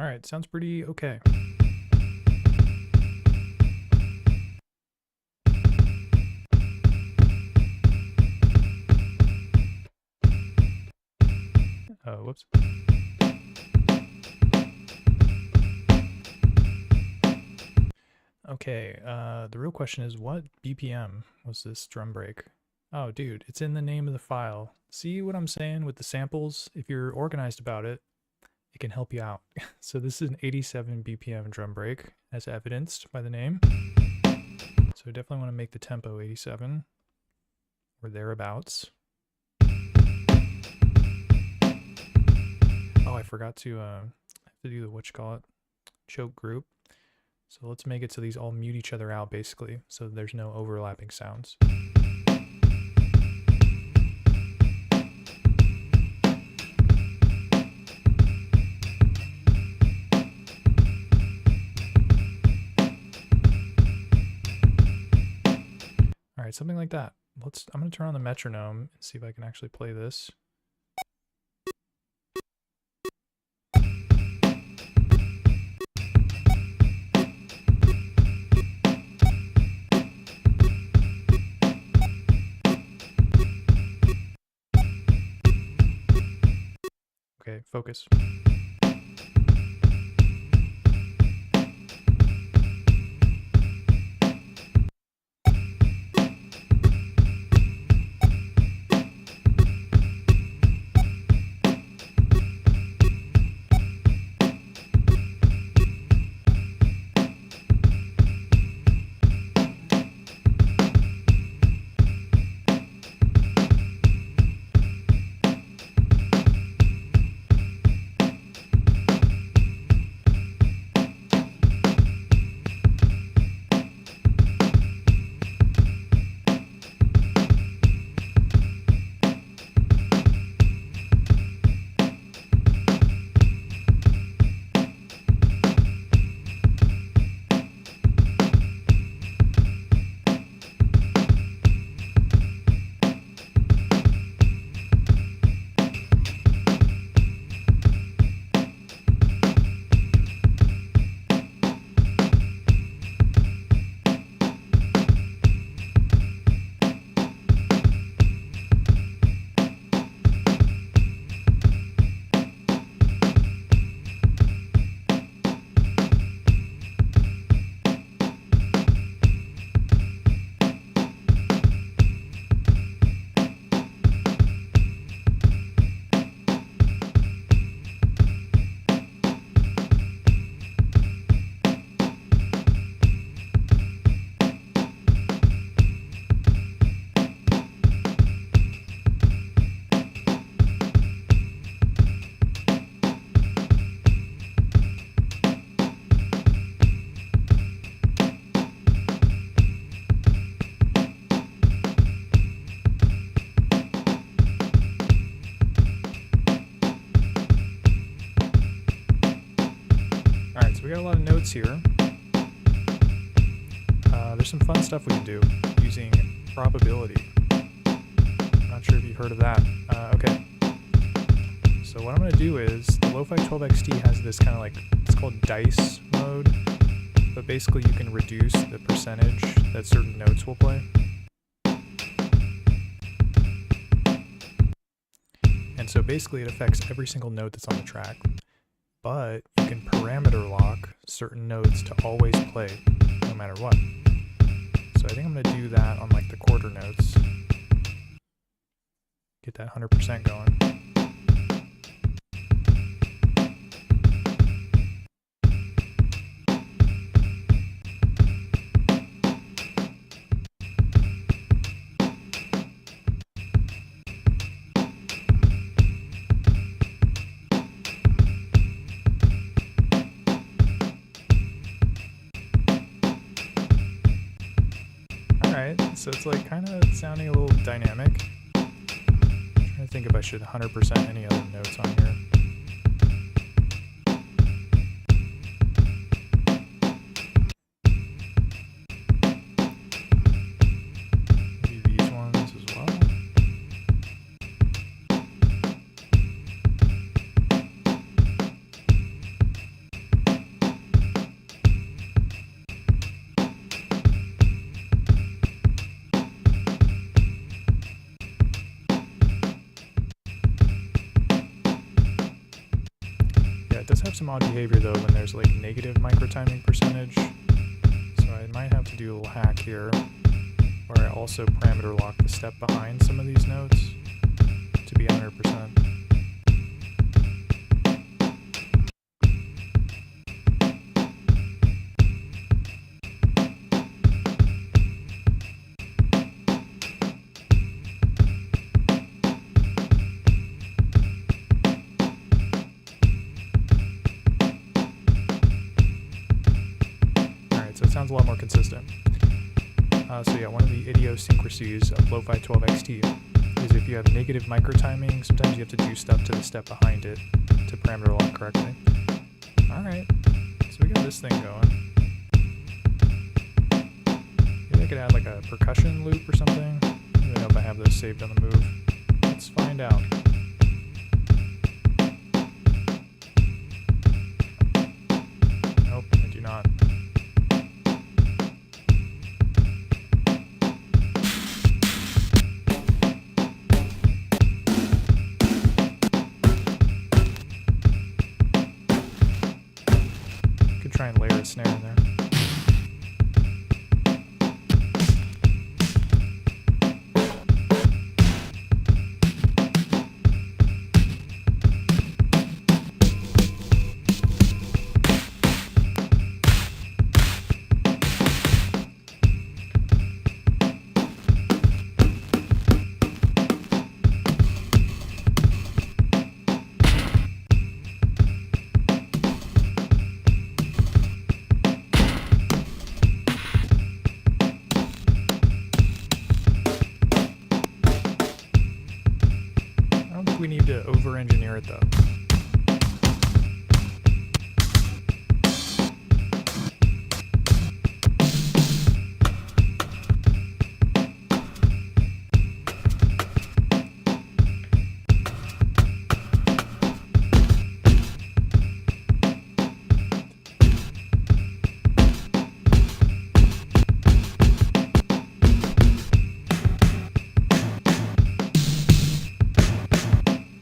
All right, sounds pretty okay. Whoops. Okay, the real question is, what BPM was this drum break? Oh, dude, it's in the name of the file. See what I'm saying with the samples? If you're organized about it, it can help you out. So this is an 87 BPM drum break, as evidenced by the name. So definitely want to make the tempo 87 or thereabouts. Oh, I forgot to do the choke group. So let's make it so these all mute each other out basically, so there's no overlapping sounds. All right, something like that. I'm gonna turn on the metronome and see if I can actually play this. Okay, focus. Alright, so we got a lot of notes here. There's some fun stuff we can do using probability. I'm not sure if you've heard of that. Okay. So what I'm going to do is, the Lofi-12 XT has this kind of like, it's called dice mode, but basically you can reduce the percentage that certain notes will play. And so basically it affects every single note that's on the track, but you can parameter lock certain notes to always play no matter what. So I think I'm going to do that on like the quarter notes. Get that 100% going. Alright, so it's like kind of sounding a little dynamic. I'm trying to think if I should 100% any other notes on here. Maybe these ones as well. it does have some odd behavior though when there's like negative microtiming percentage. So I might have to do a little hack here, where I also parameter lock the step behind some of these notes to be 100%. So it sounds a lot more consistent. So yeah, one of the idiosyncrasies of Lofi-12 XT is if you have negative microtiming, sometimes you have to do stuff to the step behind it to parameter lock correctly. Alright, so we got this thing going. Maybe I could add like a percussion loop or something. I don't even know if I have those saved on the move. Let's find out. Nope, I do not. Try and layer a snare in there. We need to over-engineer it though.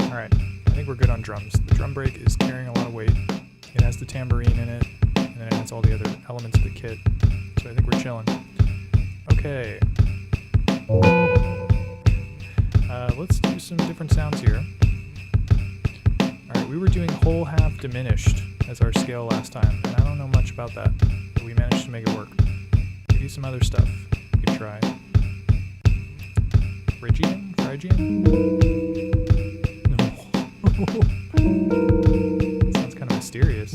Alright, I think we're good on drums. The drum break is carrying a lot of weight. It has the tambourine in it, and then it has all the other elements of the kit. So I think we're chilling. Okay. Let's do some different sounds here. Alright, we were doing whole half diminished as our scale last time, and I don't know much about that, but we managed to make it work. Maybe some other stuff we could try. Phrygian? Sounds kind of mysterious.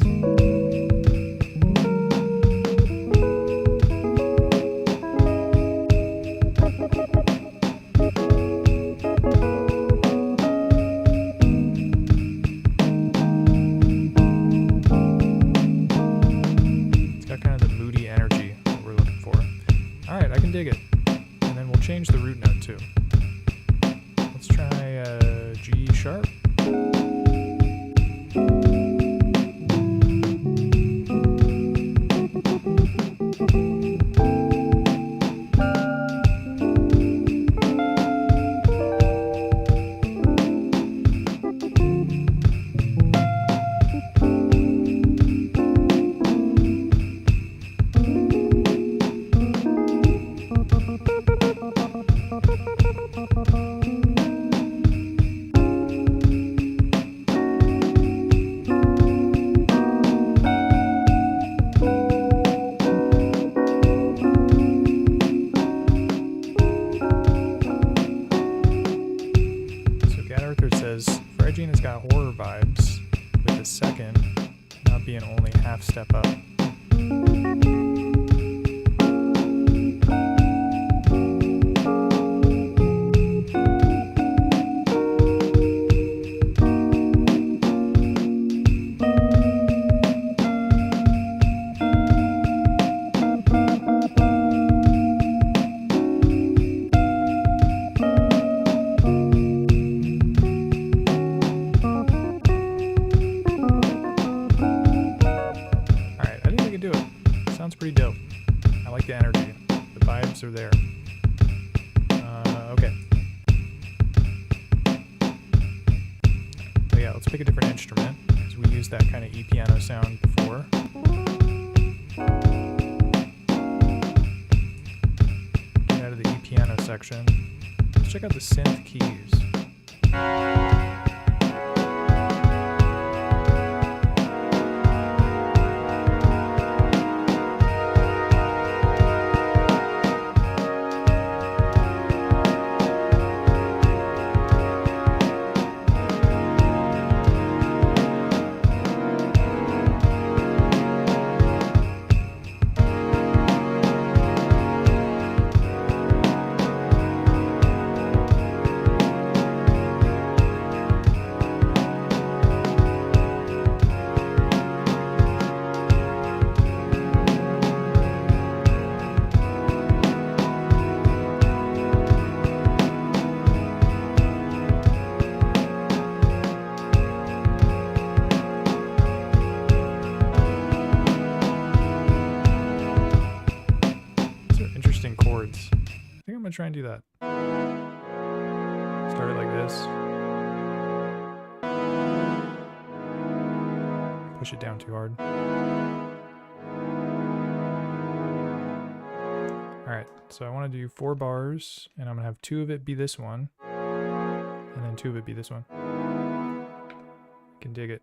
It's got kind of the moody energy that we're looking for. Alright, I can dig it. And then we'll change the root note too. Let's try G sharp. Phrygian has got horror vibes, with the second not being only half step up. Sounds pretty dope. I like the energy. The vibes are there. Okay. So yeah, let's pick a different instrument, because because we used that kind of E-piano sound before. Get out of the E-piano section. Let's check out the synth keys. Chords. I think I'm gonna try and do that. Start it like this. Push it down too hard. Alright, so I want to do 4 bars, and I'm gonna have 2 of it be this one, and then 2 of it be this one. Can dig it.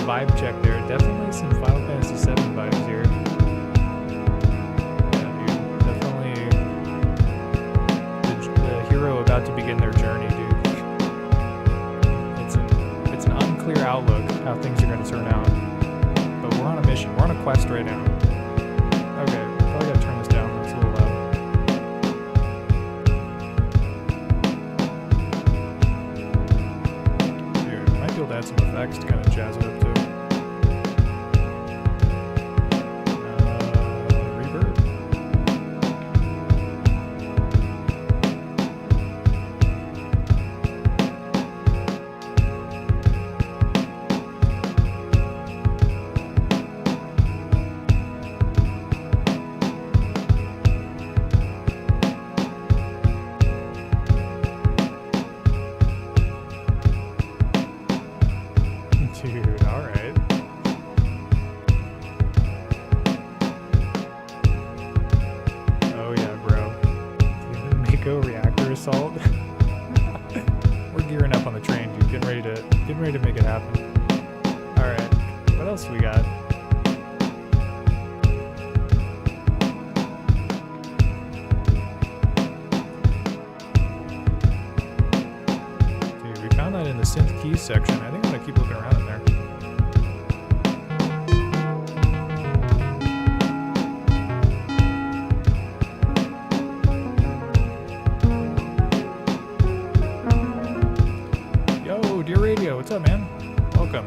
Vibe check there. Definitely some Final Fantasy VII vibes here. Yeah, dude. Definitely the hero about to begin their journey, dude. It's an unclear outlook how things are going to turn out. But we're on a mission. We're on a quest right now. Okay, probably got to turn this down. That's a little loud. Dude, might be able to add some effects to kind of jazz it up too. Dude, alright. Oh yeah, bro. Dude, Mako reactor assault. We're gearing up on the train, dude. Getting ready to make it happen. Alright. What else we got? Dude, we found that in the synth keys section. I think I'm gonna keep looking around in there. Yo, Dear Radio, what's up, man? Welcome.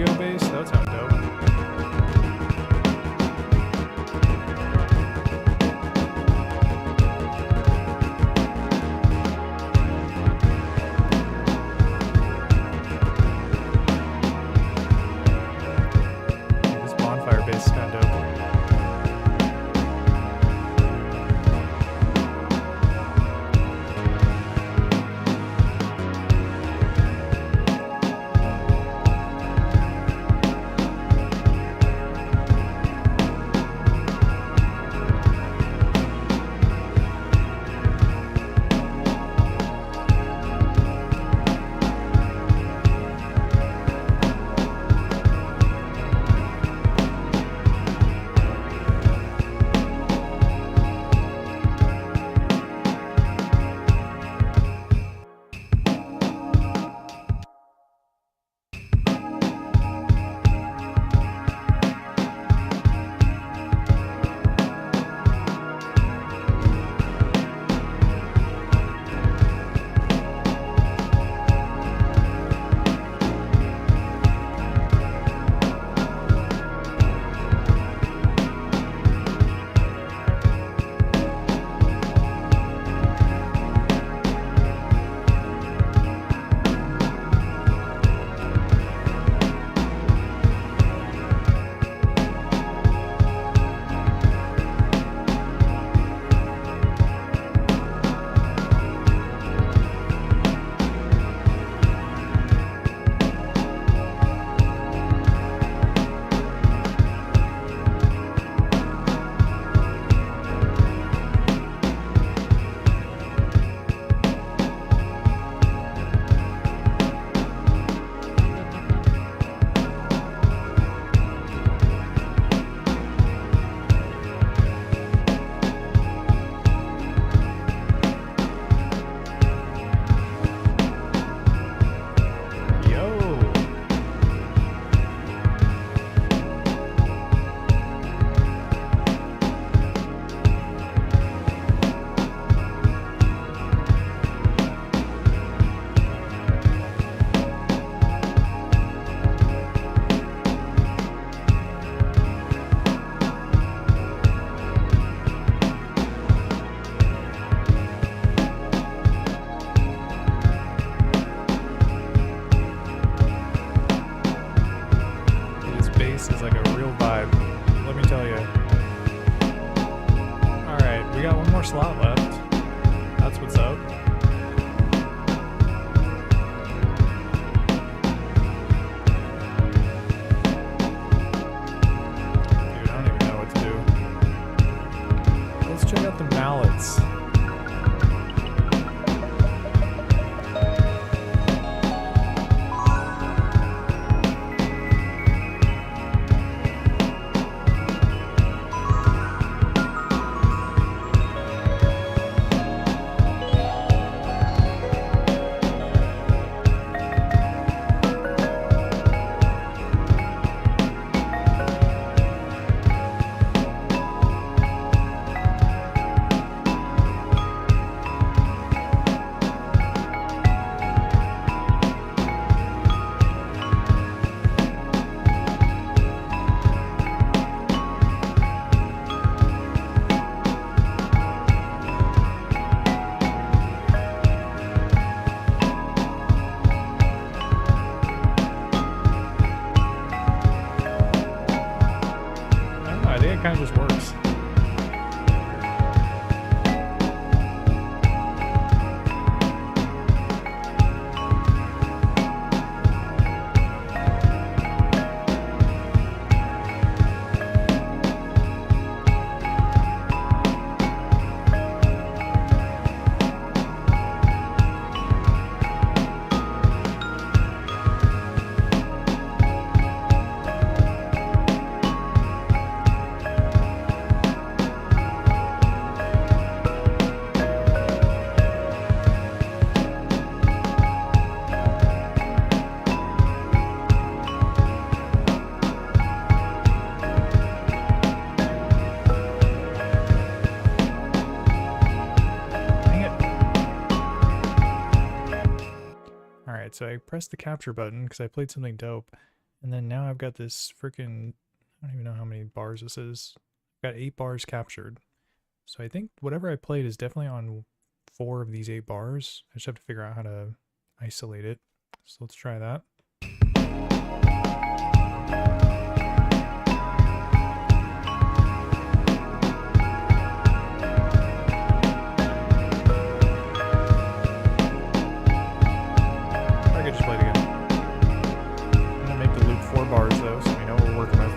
Lego base? That would sound dope. This bonfire base is kind of dope. Is like a real vibe, let me tell you. Alright, we got one more slot left. That's what's up. Dude, I don't even know what to do. Let's check out the mallets. It kind of just works. Alright, so I pressed the capture button because I played something dope, And then now I've got this freaking, I don't even know how many bars this is. I've got 8 bars captured. So I think whatever I played is definitely on 4 of these 8 bars. I just have to figure out how to isolate it. So let's try that. I could just play it again. I'm gonna make the loop 4 bars though, so we know what we're working with.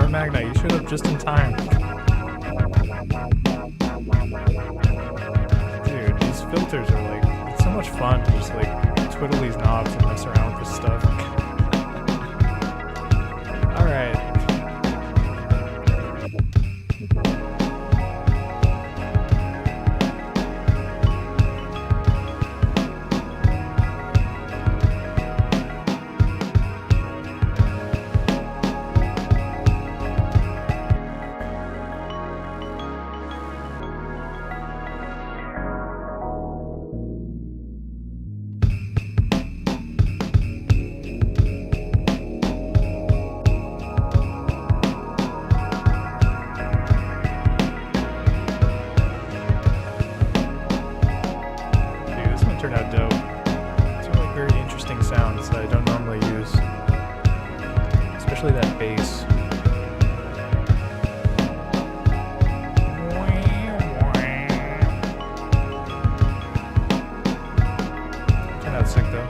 Magna, you showed up just in time. Dude, these filters are like, it's so much fun to just like twiddle these knobs and mess around with this stuff. Alright. Turned out dope. It's really very interesting sounds that I don't normally use, especially that bass. Turned out sick though.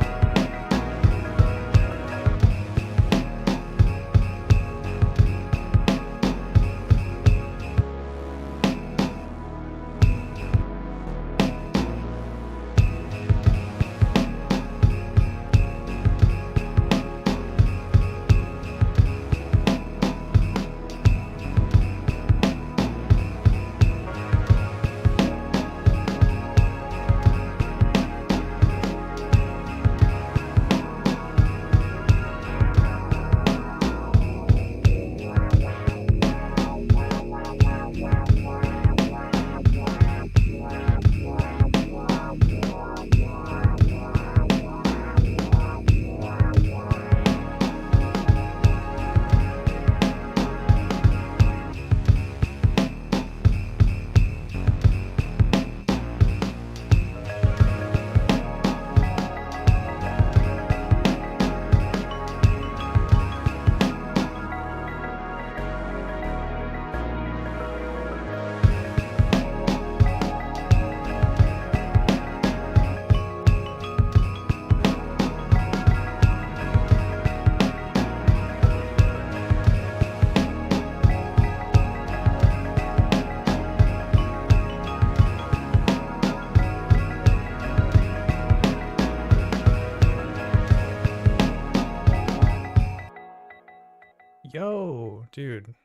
Yo, dude,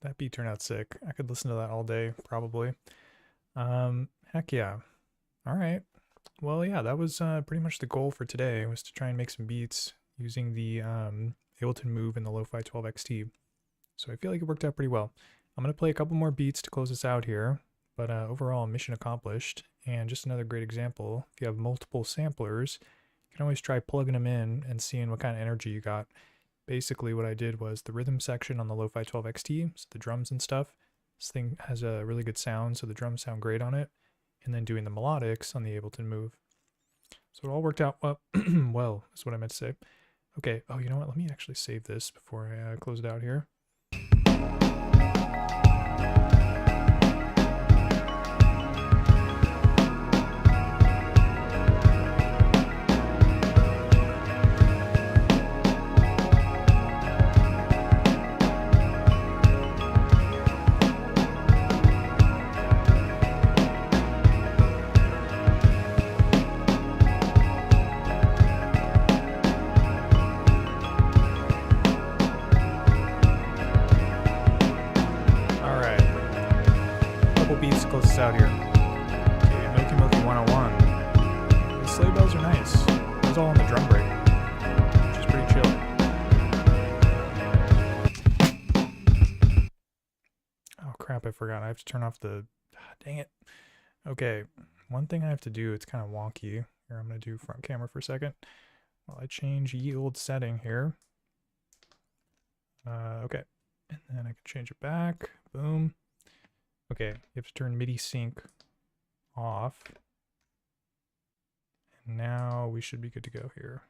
that beat turned out sick. I could listen to that all day, probably. Heck yeah. All right. Well, yeah, that was pretty much the goal for today, was to try and make some beats using the Ableton Move and the Lofi-12 XT. So I feel like it worked out pretty well. I'm going to play a couple more beats to close this out here, but overall, mission accomplished. And just another great example, if you have multiple samplers, you can always try plugging them in and seeing what kind of energy you got. Basically what I did was the rhythm section on the Lofi-12 XT, so the drums and stuff. This thing has a really good sound, so the drums sound great on it. And then doing the melodics on the Ableton Move. So it all worked out well, well, is what I meant to say. Okay, oh, you know what? Let me actually save this before I close it out here. out here? Okay, Milky Milky 101. The sleigh bells are nice. It was all on the drum break, which is pretty chill. Oh crap, I forgot. I have to turn off the... dang it. Okay, one thing I have to do, it's kind of wonky. Here, I'm going to do front camera for a second. Well, I change yield setting here. Okay, and then I can change it back. Boom. Okay, you have to turn MIDI sync off. And now we should be good to go here.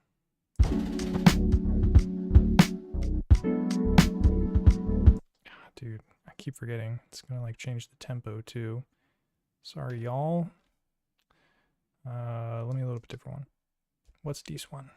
Dude, I keep forgetting. It's gonna like change the tempo too. Sorry, y'all. Let me load up a different one. What's this one?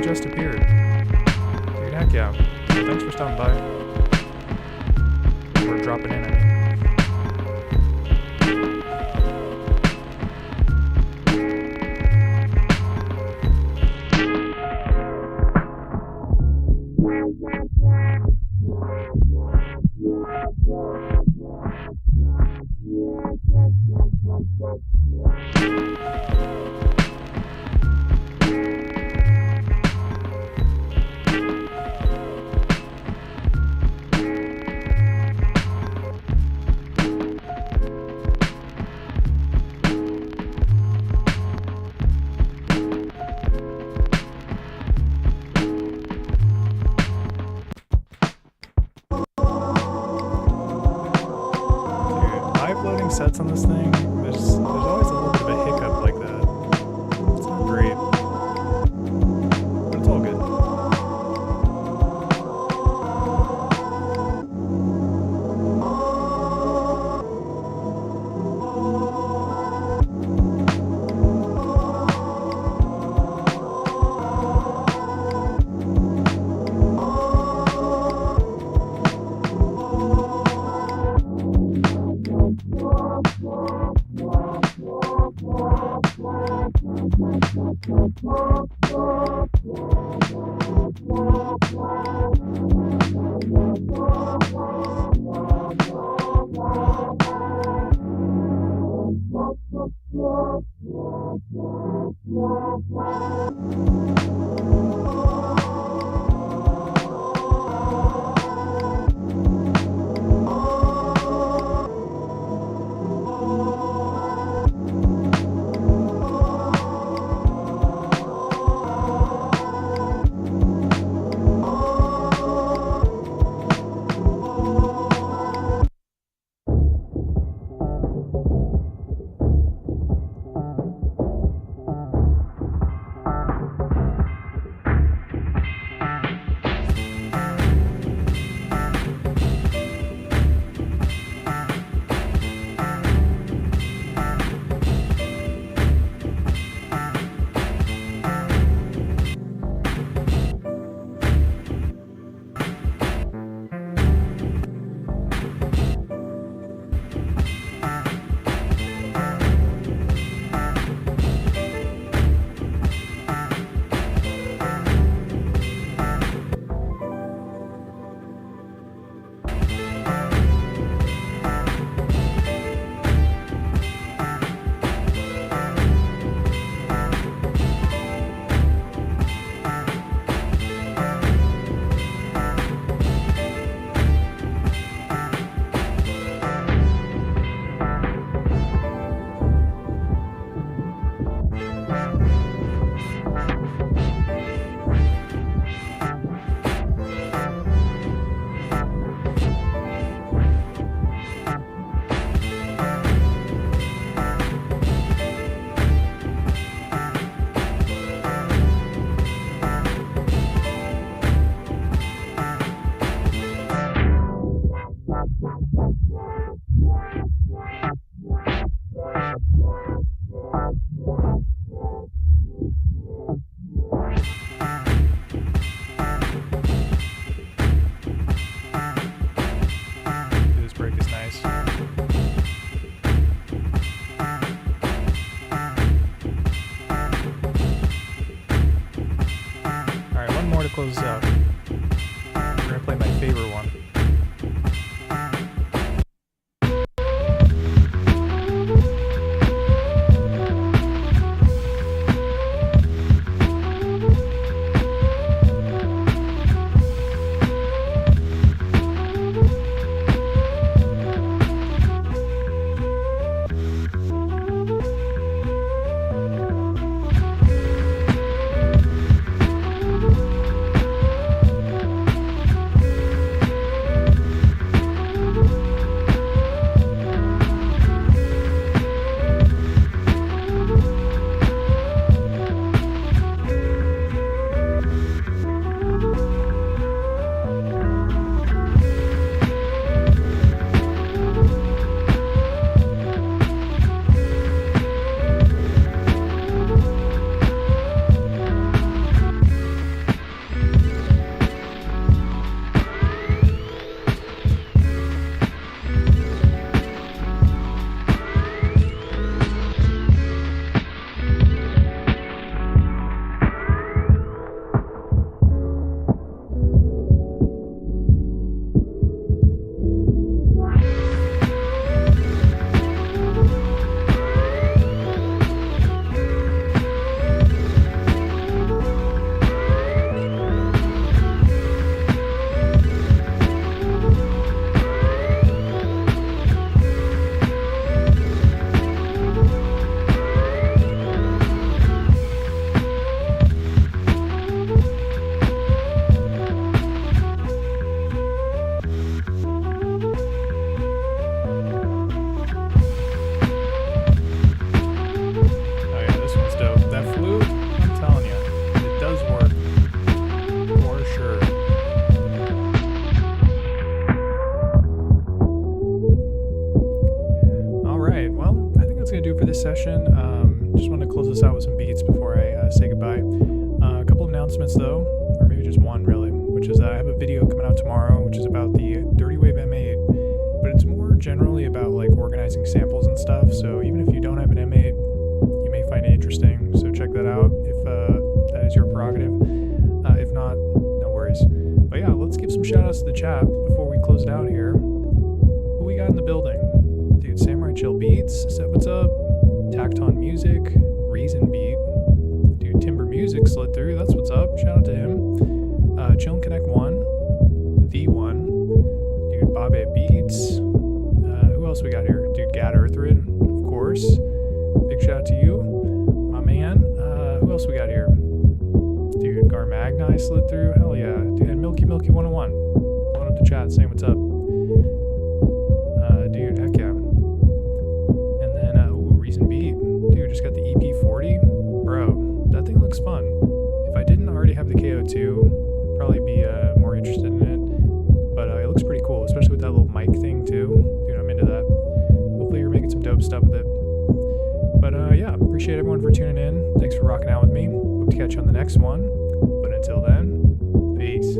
Just appeared. Dude, heck yeah. Well, thanks for stopping by. Or dropping in, I mean. Sets on this thing, there's always a little bit of a hiccup like that. It's not great, but it's all good. close this out. We're gonna play my favorite one. Session. Just want to close this out with some beats before I say goodbye. A couple of announcements though, or maybe just one really, which is I have a video coming out tomorrow, which is about the Dirty Wave M8, but it's more generally about like organizing samples and stuff. So even if you don't have an M8, you may find it interesting. So check that out if that is your prerogative. If not, no worries. But yeah, let's give some shout outs to the chat before we close it out here. Who we got in the building? Dude, Samurai Chill Beats said what's up. Tacton Music, Reason Beat, dude, Timber Music slid through, that's what's up, shout out to him. Chillin' Connect 1, The One, dude, Bobby Beats, who else we got here? Dude, Gad Earthrid, of course, big shout out to you, my man. Who else we got here? Dude, Gar Magni slid through, hell yeah, dude, and Milky 101, blowing up the chat, saying what's up. Dude, heck yeah. Beat. Dude, just got the EP40. Bro, that thing looks fun. If I didn't already have the KO2, I'd probably be more interested in it. But it looks pretty cool, especially with that little mic thing too. Dude, I'm into that. Hopefully you're making some dope stuff with it. But yeah, appreciate everyone for tuning in. Thanks for rocking out with me. Hope to catch you on the next one. But until then, peace.